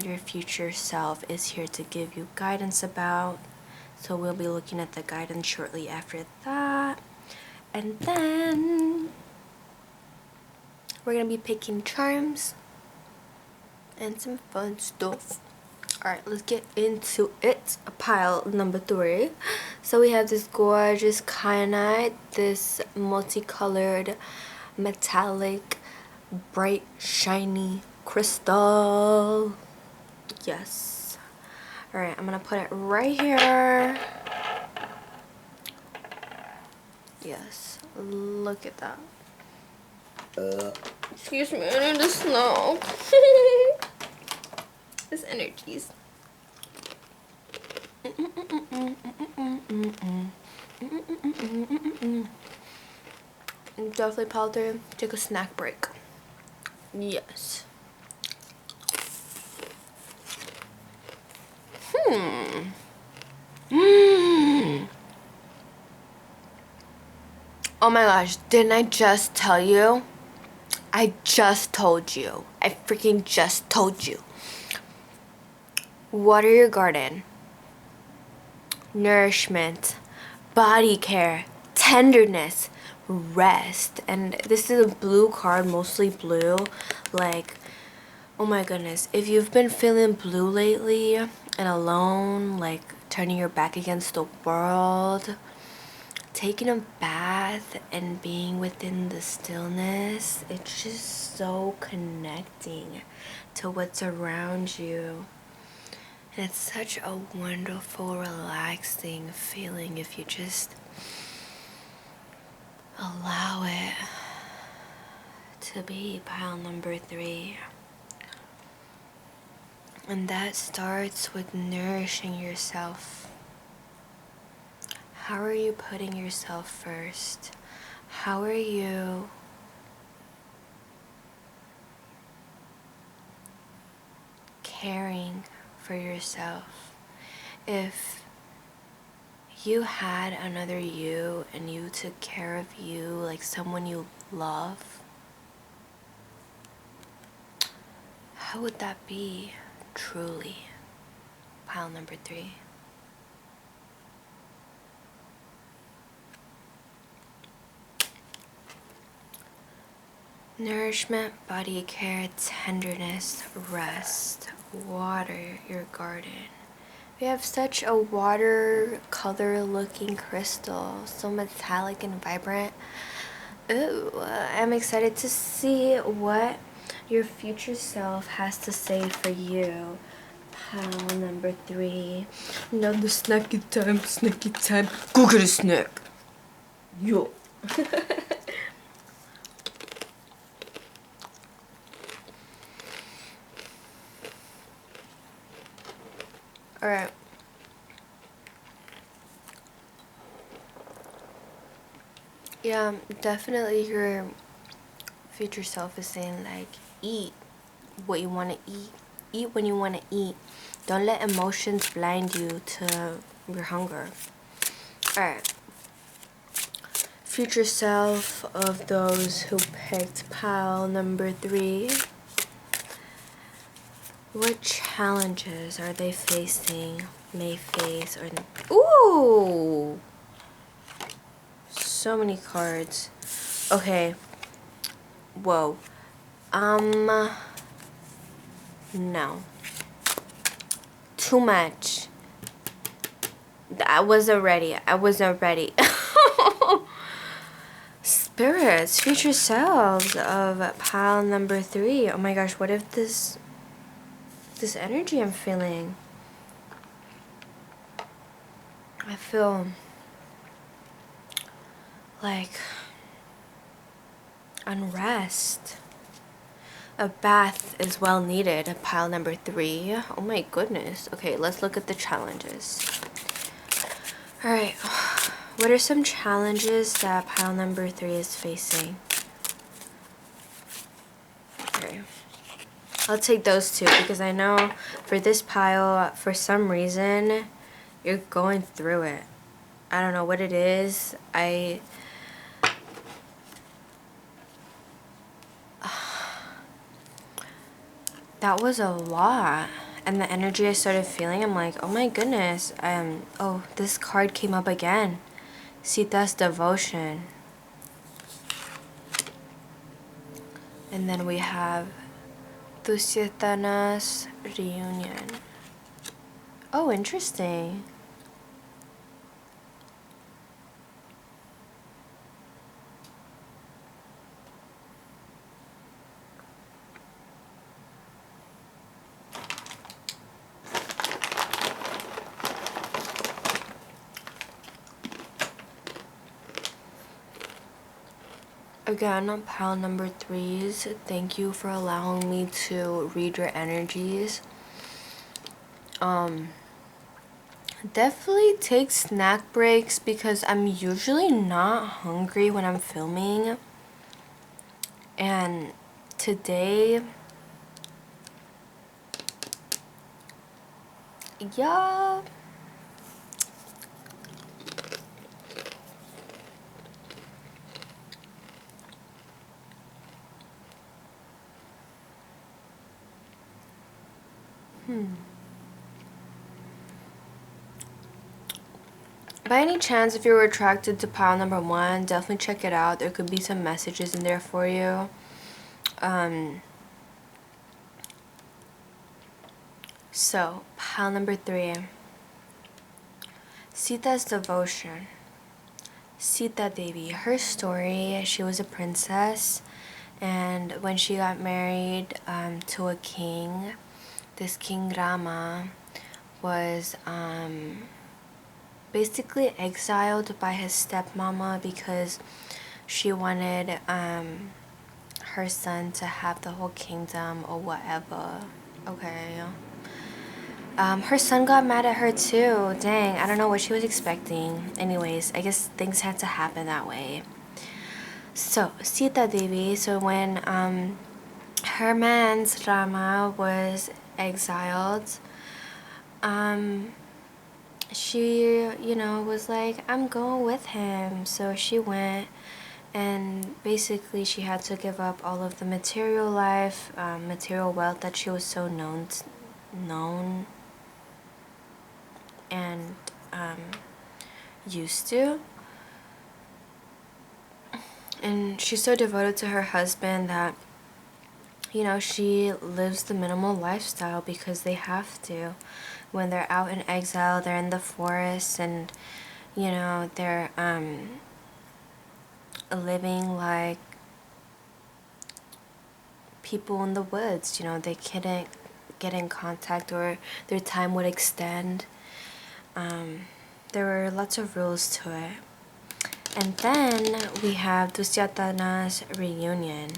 your future self is here to give you guidance about. So we'll be looking at the guidance shortly after that. And then we're going to be picking charms and some fun stuff. Alright, let's get into it. Pile number 3. So we have this gorgeous kyanite, this multicolored, metallic, bright, shiny crystal. Yes. Alright, I'm gonna put it right here. Yes, look at that. Excuse me, I need to snow. This energies. Definitely powder. Take a snack break. Yes. Oh my gosh, didn't I just tell you? I just told you. I freaking just told you. Water your garden. Nourishment. Body care. Tenderness. Rest. And this is a blue card, mostly blue. Like, oh my goodness. If you've been feeling blue lately and alone, like turning your back against the world, taking a bath and being within the stillness, it's just so connecting to what's around you. And it's such a wonderful, relaxing feeling if you just allow it to be. Pile number 3. And that starts with nourishing yourself. How are you putting yourself first? How are you caring for yourself? If you had another you and you took care of you like someone you love, how would that be truly? Pile number 3. Nourishment, body care, tenderness, rest, water your garden. We have such a watercolor looking crystal, so metallic and vibrant. Ooh, I'm excited to see what your future self has to say for you. Pile number 3. Now the snacky time. Go get a snack. Yo. Alright. Yeah, definitely your future self is saying like, eat what you want to eat. Eat when you want to eat. Don't let emotions blind you to your hunger. Alright. Future self of those who picked pile number 3. What challenges are they facing, may face, or... Ooh! So many cards. Okay. Whoa. No. Too much. I wasn't ready. Spirits, future selves of pile number 3. Oh my gosh, what if this energy I'm feeling? I feel like unrest. A bath is well needed. Pile number 3. Oh my goodness. Okay, let's look at the challenges. Alright. What are some challenges that pile number 3 is facing? Okay. I'll take those 2 because I know for this pile, for some reason, you're going through it. I don't know what it is. That was a lot. And the energy I started feeling, I'm like, oh my goodness. Oh, this card came up again. Sita's devotion. And then we have Dusyatana's reunion. Oh, interesting. Again, on pile number 3s, thank you for allowing me to read your energies. Definitely take snack breaks because I'm usually not hungry when I'm filming. And today, yeah. By any chance, if you were attracted to pile number 1, definitely check it out. There could be some messages in there for you. So, pile number 3. Sita's devotion. Sita Devi, her story, she was a princess, and when she got married to a king, this King Rama was basically exiled by his stepmama because she wanted her son to have the whole kingdom or whatever. Okay. Her son got mad at her too. Dang, I don't know what she was expecting. Anyways, I guess things had to happen that way. So, Sita Devi, so when her man's Rama was exiled, she, was like, I'm going with him. So she went, and basically she had to give up all of the material life, material wealth that she was so known and used to. And she's so devoted to her husband that, she lives the minimal lifestyle because they have to. When they're out in exile, they're in the forest, and, they're living like people in the woods. They couldn't get in contact, or their time would extend. There were lots of rules to it. And then we have Dusyatana's reunion.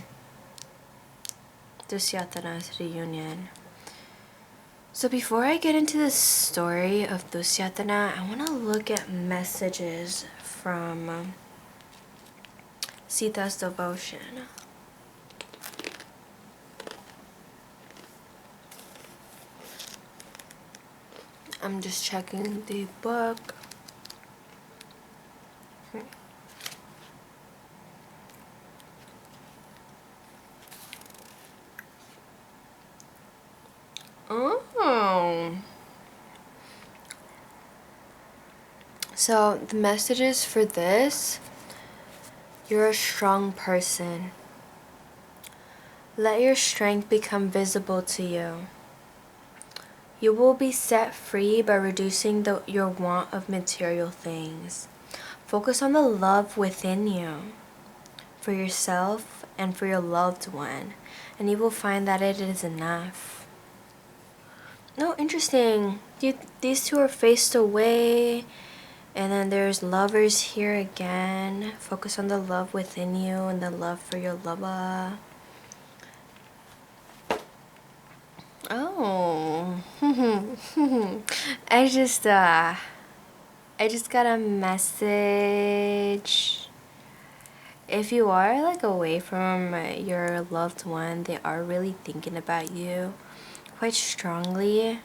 So before I get into the story of Dusyatana, I want to look at messages from Sita's devotion. I'm just checking the book. Oh. So the messages for this: you're a strong person. Let your strength become visible to you. You will be set free by reducing your want of material things. Focus on the love within you, for yourself and for your loved one, and you will find that it is enough. No, interesting. These two are faced away, and then there's lovers here again. Focus on the love within you and the love for your lover. Oh. I just got a message. If you are like away from your loved one, they are really thinking about you quite strongly,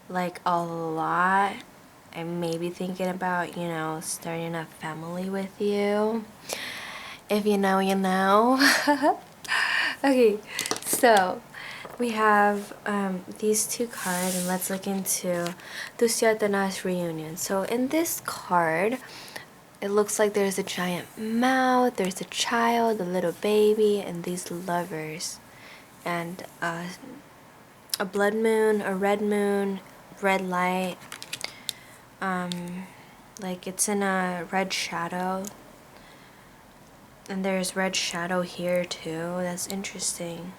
like a lot, and maybe thinking about, starting a family with you. If you know, you know. Okay, so we have these two cards, and let's look into Dusyatana's reunion. So in this card, it looks like there's a giant mouth, there's a child, a little baby, and these lovers. And a blood moon, a red light. Like it's in a red shadow. And there's red shadow here too. That's interesting.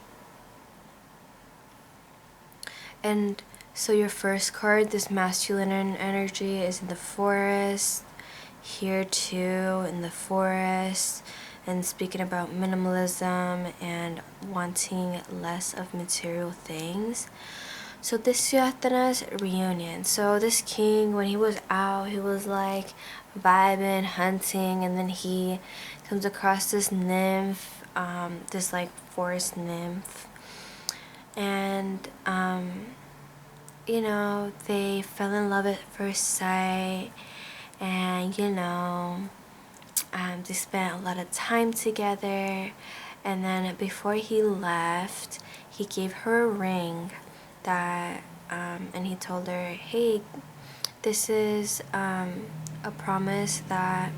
And so your first card, this masculine energy, is in the forest. Here too, in the forest. And speaking about minimalism and wanting less of material things. So this Yatana's reunion. So this king, when he was out, he was like vibing, hunting, and then he comes across this nymph, this like forest nymph. And, they fell in love at first sight, and, they spent a lot of time together. And then before he left, he gave her a ring that, and he told her, hey, this is a promise that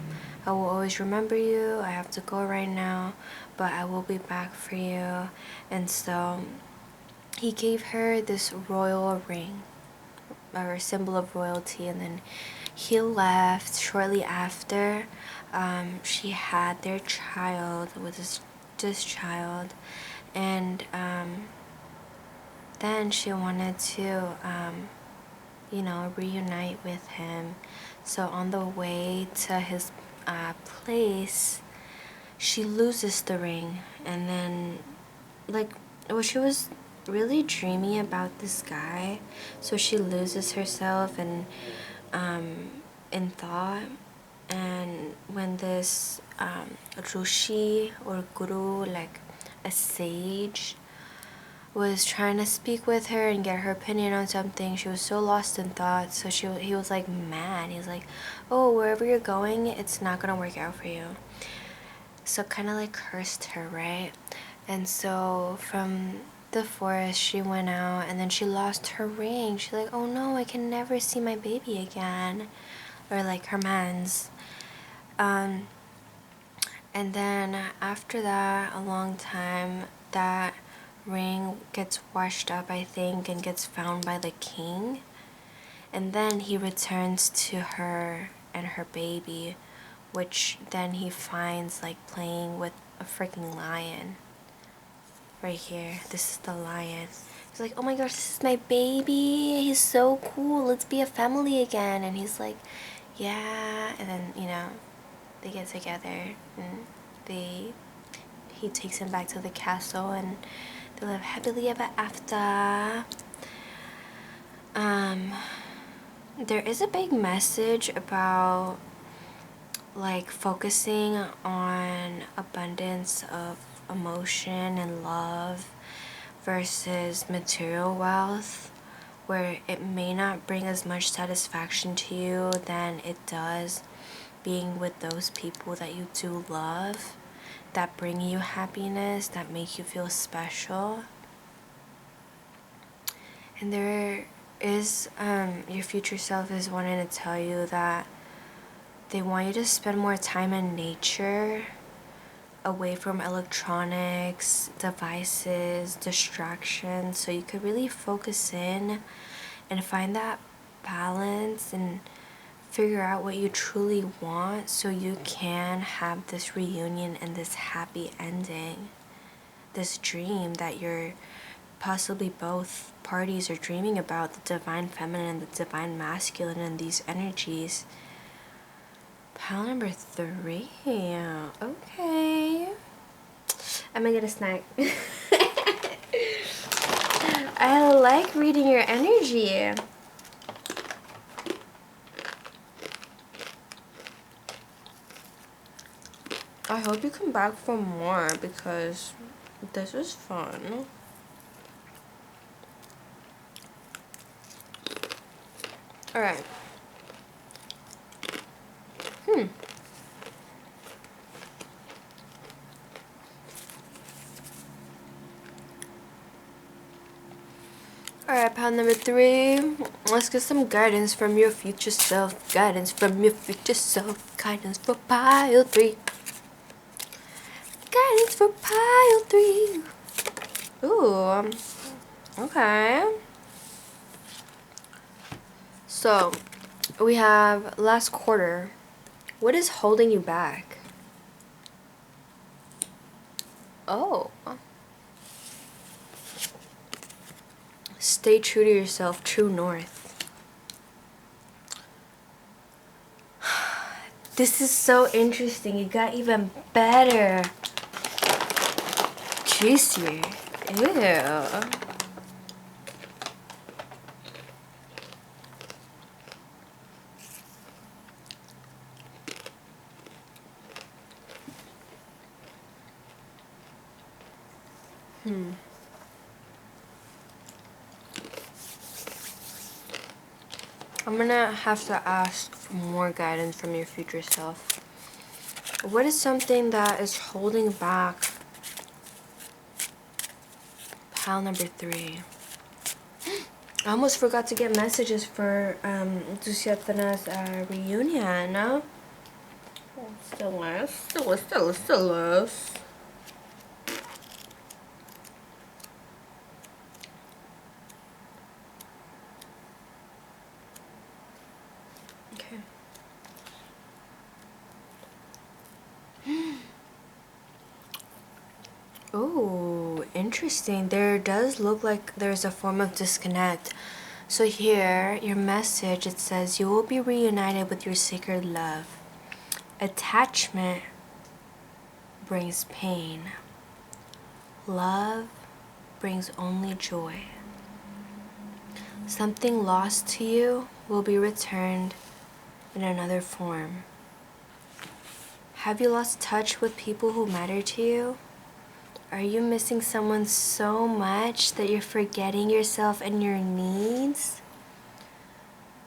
I will always remember you. I have to go right now, but I will be back for you. And so he gave her this royal ring, or symbol of royalty, and then he left shortly after she had their child with this child, and then she wanted to you know, reunite with him. So on the way to his place, she loses the ring, and then like, well, she was really dreamy about this guy, so she loses herself and in thought. And when this Rushi or guru, like a sage, was trying to speak with her and get her opinion on something, she was so lost in thought. So he was like mad. He was like, oh, wherever you're going, it's not gonna work out for you. So kind of like cursed her, right? And so from the forest she went out, and then she lost her ring. She's like, oh no, I can never see my baby again, or like her man's. And then after that, a long time, that ring gets washed up, I think, and gets found by the king. And then he returns to her and her baby, which then he finds like playing with a freaking lion. Right here, this is the lion. He's like, oh my gosh, this is my baby, he's so cool, let's be a family again. And he's like, yeah. And then, you know, they get together, and he takes him back to the castle, and they live happily ever after. There is a big message about like focusing on abundance of emotion and love versus material wealth, where it may not bring as much satisfaction to you than it does being with those people that you do love, that bring you happiness, that make you feel special. And there is your future self is wanting to tell you that they want you to spend more time in nature, away from electronics, devices, distractions, so you could really focus in and find that balance and figure out what you truly want, so you can have this reunion and this happy ending, this dream that you're possibly both parties are dreaming about, the divine feminine and the divine masculine, and these energies. Pile number 3. Okay. I'm gonna get a snack. I like reading your energy. I hope you come back for more, because this is fun. Alright. Alright, pile number 3. Let's get some guidance from your future self. Guidance from your future self. Guidance for pile 3. Guidance for pile 3. Ooh. Okay. So, we have last quarter. What is holding you back? Oh. Stay true to yourself, true north. This is so interesting. It got even better. Juicier. Ew. I'm gonna have to ask for more guidance from your future self. What is something that is holding back? Pile number 3. I almost forgot to get messages for Dusiatana's reunion. No? Still less. Okay. Oh, interesting. There does look like there's a form of disconnect. So here, your message, it says you will be reunited with your sacred love. Attachment brings pain. Love brings only joy. Something lost to you will be returned in another form. Have you lost touch with people who matter to you? Are you missing someone so much that you're forgetting yourself and your needs?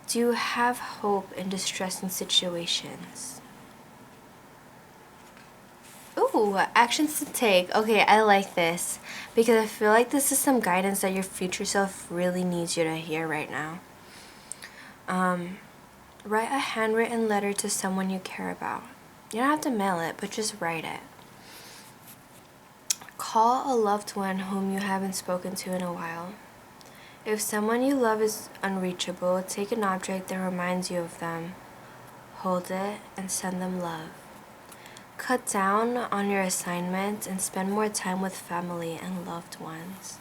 Do you have hope in distressing situations? Ooh, actions to take. Okay, I like this because I feel like this is some guidance that your future self really needs you to hear right now. Write a handwritten letter to someone you care about. You don't have to mail it, but just write it. Call a loved one whom you haven't spoken to in a while. If someone you love is unreachable, take an object that reminds you of them. Hold it and send them love. Cut down on your assignments and spend more time with family and loved ones.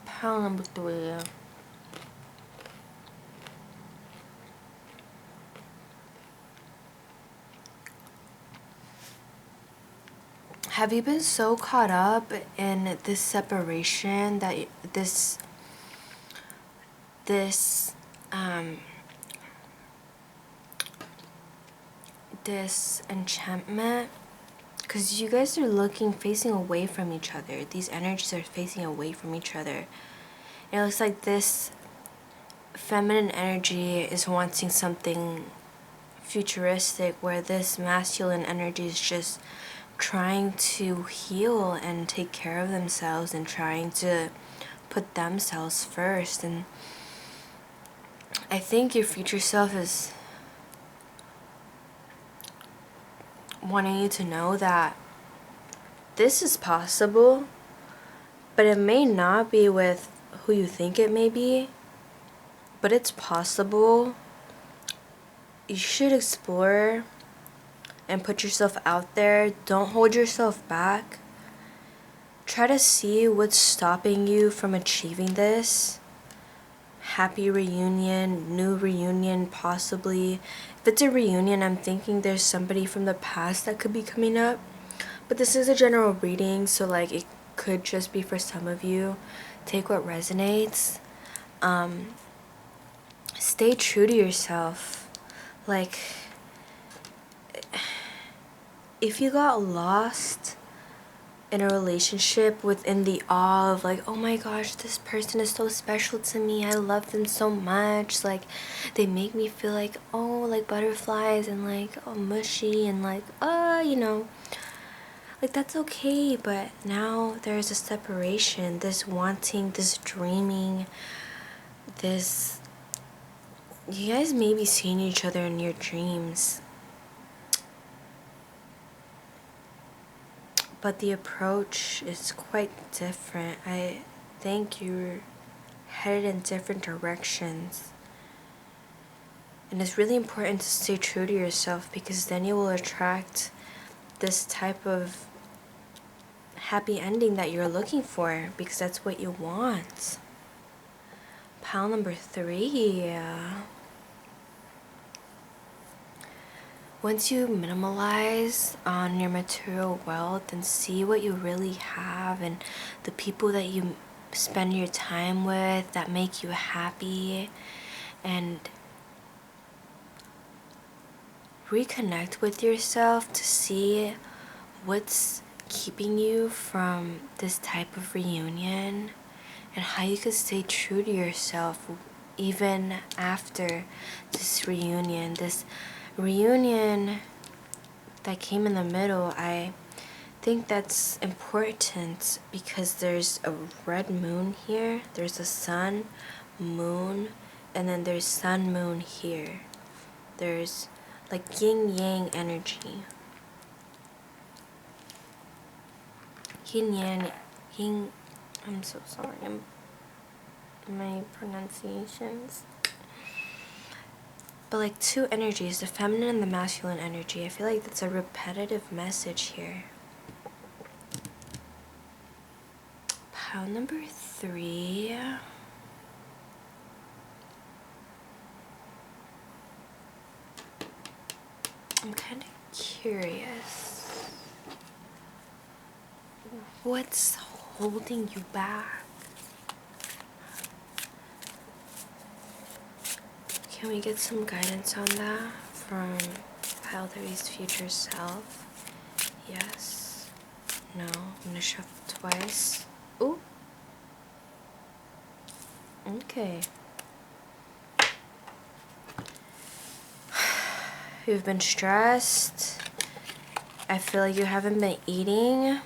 Pile number 3. Have you been so caught up in this separation that this enchantment, because you guys are facing away from each other. These energies are facing away from each other. It looks like this feminine energy is wanting something futuristic, where this masculine energy is just trying to heal and take care of themselves and trying to put themselves first. And I think your future self is wanting you to know that this is possible, but it may not be with who you think it may be, but it's possible. You should explore and put yourself out there. Don't hold yourself back. Try to see what's stopping you from achieving this. Happy reunion, new reunion, possibly. If it's a reunion, I'm thinking there's somebody from the past that could be coming up. But this is a general reading, so like it could just be for some of you. Take what resonates. Stay true to yourself. Like, if you got lost in a relationship within the awe of like, oh my gosh, this person is so special to me, I love them so much, like they make me feel like, oh, like butterflies and like, oh, mushy and like, like that's okay. But now there's a separation, this wanting, this dreaming, this, you guys may be seeing each other in your dreams, but the approach is quite different. I think you're headed in different directions. And it's really important to stay true to yourself, because then you will attract this type of happy ending that you're looking for, because that's what you want. Pile number 3. Once you minimalize on your material wealth and see what you really have and the people that you spend your time with that make you happy, and reconnect with yourself to see what's keeping you from this type of reunion and how you could stay true to yourself even after this reunion. This reunion that came in the middle, I think that's important because there's a red moon here, there's a sun, moon, and then there's sun, moon here. There's like yin yang energy. yin yang, yin. I'm so sorry. My pronunciations. But like two energies, the feminine and the masculine energy. I feel like that's a repetitive message here. Pile number 3. I'm kind of curious. What's holding you back? Can we get some guidance on that from Pile 3's future self? Yes. No. I'm gonna shuffle twice. Ooh. Okay. You've been stressed. I feel like you haven't been eating.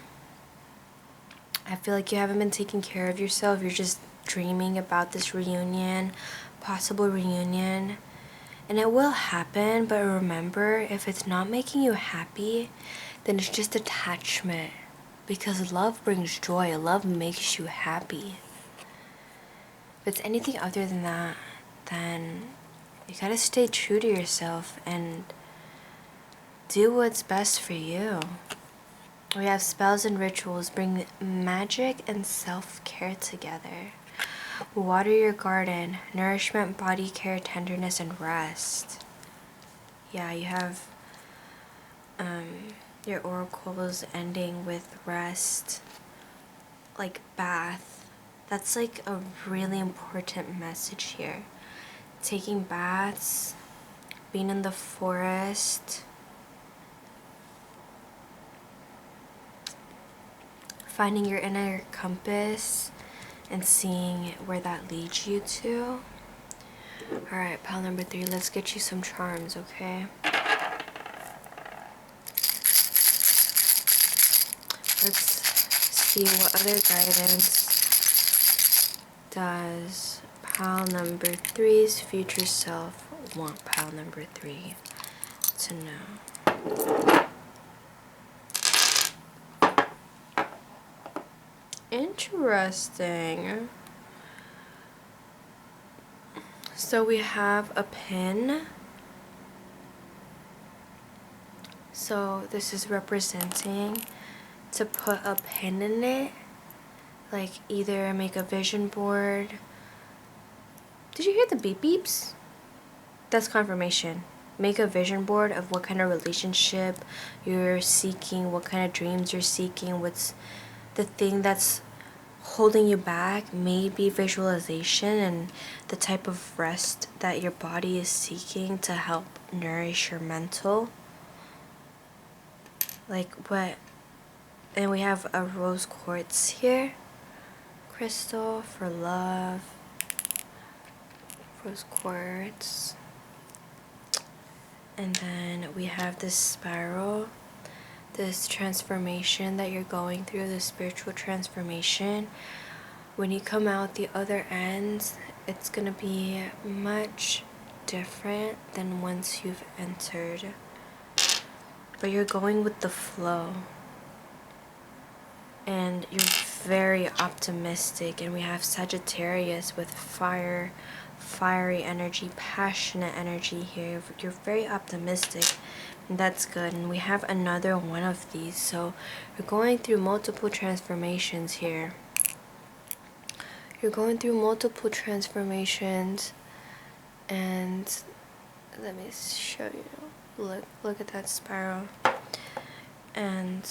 I feel like you haven't been taking care of yourself. You're just dreaming about this reunion, possible reunion. And it will happen, but remember, if it's not making you happy, then it's just attachment. Because love brings joy. Love makes you happy. If it's anything other than that, then you gotta stay true to yourself and do what's best for you. We have spells and rituals bring magic and self-care together. Water your garden, nourishment, body care, tenderness, and rest. Yeah, you have your oracles ending with rest, like bath. That's like a really important message here. Taking baths, being in the forest, finding your inner compass and seeing where that leads you to. Alright, pile number 3, let's get you some charms, okay? Let's see what other guidance does pile number 3's future self want pile number 3 to know. Interesting. So we have a pin. So this is representing to put a pin in it. Like either make a vision board. Did you hear the beep beeps? That's confirmation. Make a vision board of what kind of relationship you're seeking, what kind of dreams you're seeking, what's the thing that's holding you back. Maybe visualization and the type of rest that your body is seeking to help nourish your mental. Like what? And we have a rose quartz here. Crystal for love. Rose quartz. And then we have this spiral. This transformation that you're going through, this spiritual transformation. When you come out the other end, it's gonna be much different than once you've entered. But you're going with the flow. And you're very optimistic. And we have Sagittarius with fiery energy, passionate energy here. You're very optimistic. That's good. And we have another one of these. So you're going through multiple transformations here. You're going through multiple transformations. And let me show you. Look at that spiral. And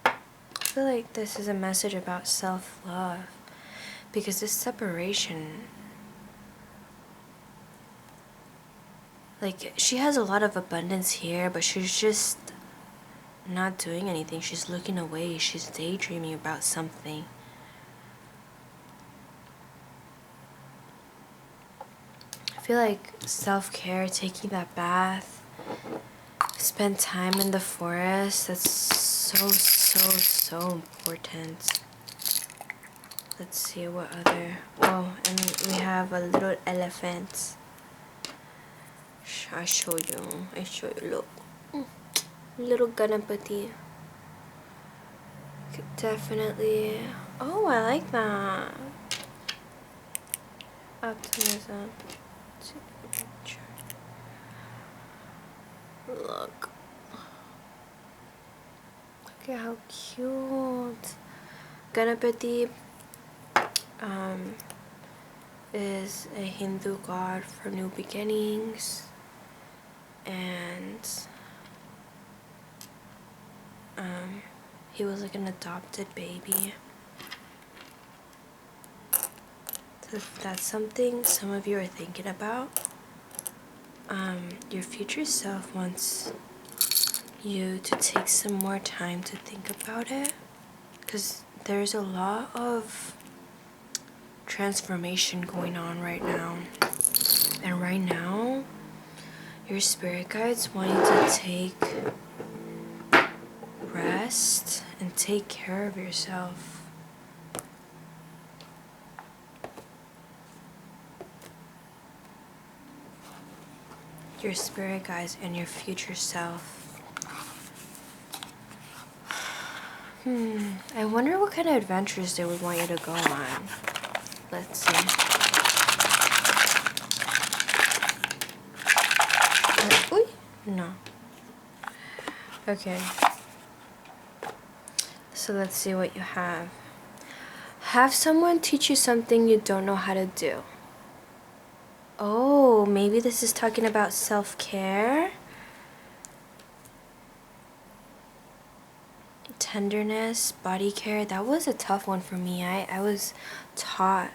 I feel like this is a message about self-love. Because this separation, like, she has a lot of abundance here, but she's just not doing anything. She's looking away. She's daydreaming about something. I feel like self-care, taking that bath, spend time in the forest, that's so important. Let's see what other... Oh, and we have a little elephant. I show you, look. Little Ganapati. Could definitely. Oh, I like that. Optimism. Look. Look at how cute. Ganapati is a Hindu god for new beginnings, and he was like an adopted baby. So if that's something some of you are thinking about, your future self wants you to take some more time to think about it, because there's a lot of transformation going on right now. And right now, your spirit guides want you to take rest and take care of yourself. Your spirit guides and your future self. I wonder what kind of adventures they would want you to go on. Let's see. Ooh, no. Okay. So let's see what you have. Have someone teach you something you don't know how to do. Oh, maybe this is talking about self-care? Tenderness, body care. That was a tough one for me. I was taught.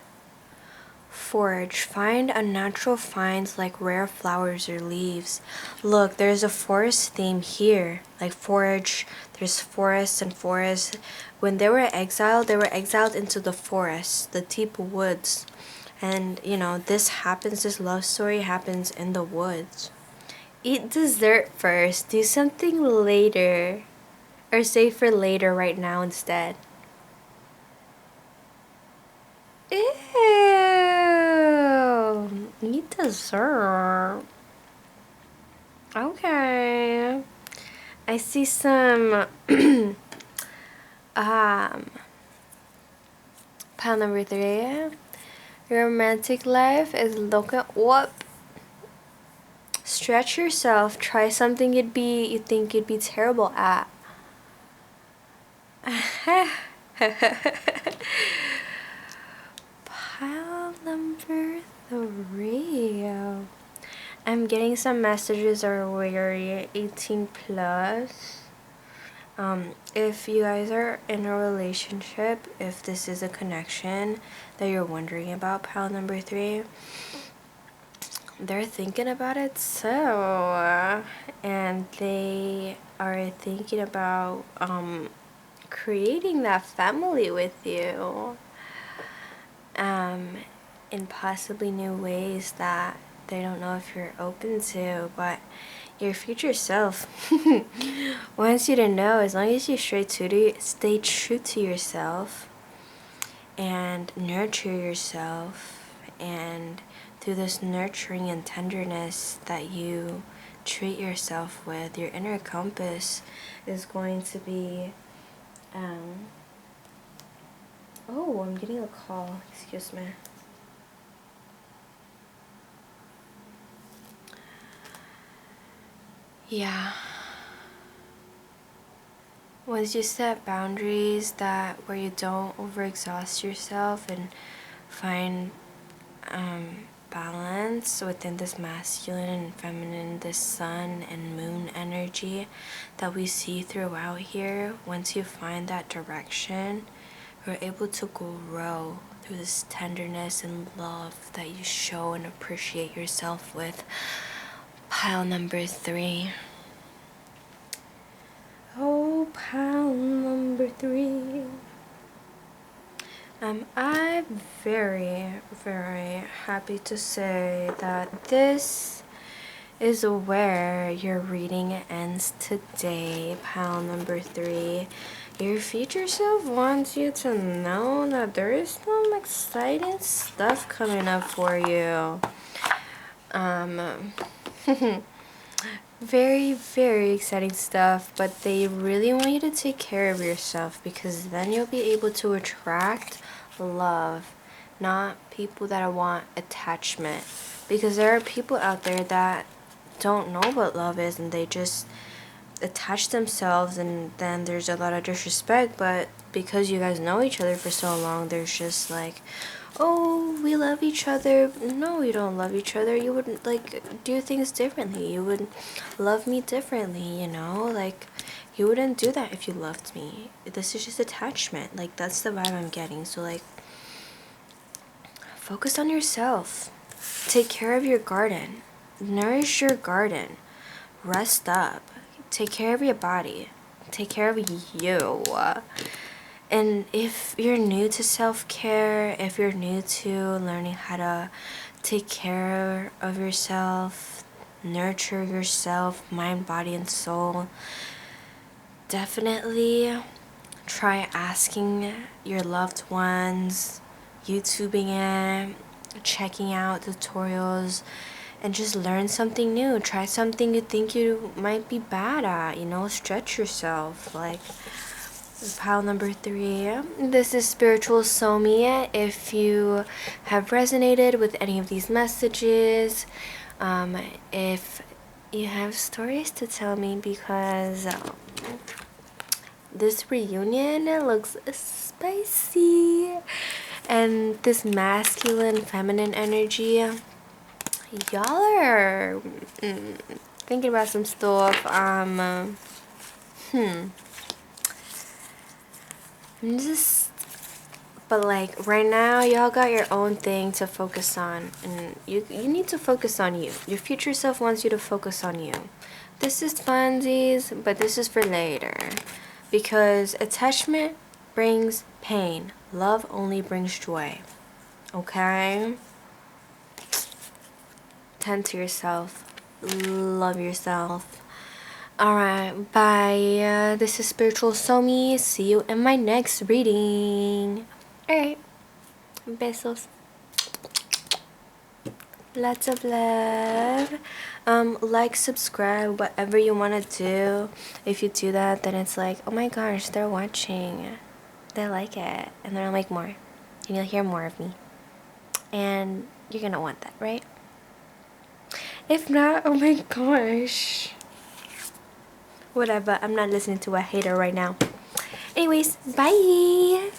Forage. Find unnatural finds like rare flowers or leaves. Look, there's a forest theme here. Like forage, there's forests and forests. When they were exiled into the forest, the deep woods. And, you know, this love story happens in the woods. Eat dessert first. Do something later. Or save for later right now instead. Ew. Eat dessert. Okay. I see some pile number 3. Your romantic life is looking up. Stretch yourself. Try something you think you'd be terrible at. Pile number 3. I'm getting some messages are weary 18 plus. If you guys are in a relationship, if this is a connection that you're wondering about, pile number 3, they're thinking about it so, and they are thinking about creating that family with you in possibly new ways that they don't know if you're open to, but your future self wants you to know, as long as you stay true to yourself and nurture yourself, and through this nurturing and tenderness that you treat yourself with, your inner compass is going to be oh, I'm getting a call. Excuse me. Yeah. Once you set boundaries where you don't overexhaust yourself and find balance within this masculine and feminine, this sun and moon energy that we see throughout here, once you find that direction, you're able to grow through this tenderness and love that you show and appreciate yourself with. Pile number 3. Oh, pile number 3. I'm very, very happy to say that this is where your reading ends today, pile number 3. Your future self wants you to know that there is some exciting stuff coming up for you. very, very exciting stuff, but they really want you to take care of yourself, because then you'll be able to attract love, not people that want attachment. Because there are people out there that don't know what love is, and they just attach themselves, and then there's a lot of disrespect. But because you guys know each other for so long, there's just like, oh, we love each other. No, you don't love each other. You would like do things differently. You would love me differently, you know? Like, you wouldn't do that if you loved me. This is just attachment. Like, that's the vibe I'm getting. So like, focus on yourself. Take care of your garden. Nourish your garden. Rest up. Take care of your body. Take care of you. And if you're new to self-care, if you're new to learning how to take care of yourself, nurture yourself, mind, body, and soul, definitely try asking your loved ones, YouTubing it, checking out tutorials, and just learn something new. Try something you think you might be bad at, you know, stretch yourself. Like, pile number 3, this is Spiritual Somi. If you have resonated with any of these messages, if you have stories to tell me, because this reunion looks spicy, and this masculine feminine energy, y'all are thinking about some stuff. But like right now, y'all got your own thing to focus on, and you need to focus on you. Your future self wants you to focus on you. This is funsies, but this is for later, because attachment brings pain. Love only brings joy. Okay? Tend to yourself. Love yourself. Alright, bye. This is Spiritual Somi. See you in my next reading. Alright. Besos. Lots of love. Like, subscribe, whatever you want to do. If you do that, then it's like, oh my gosh, they're watching. They like it. And then I'll make more. And you'll hear more of me. And you're gonna want that, right? If not, oh my gosh. Whatever, I'm not listening to a hater right now. Anyways, bye.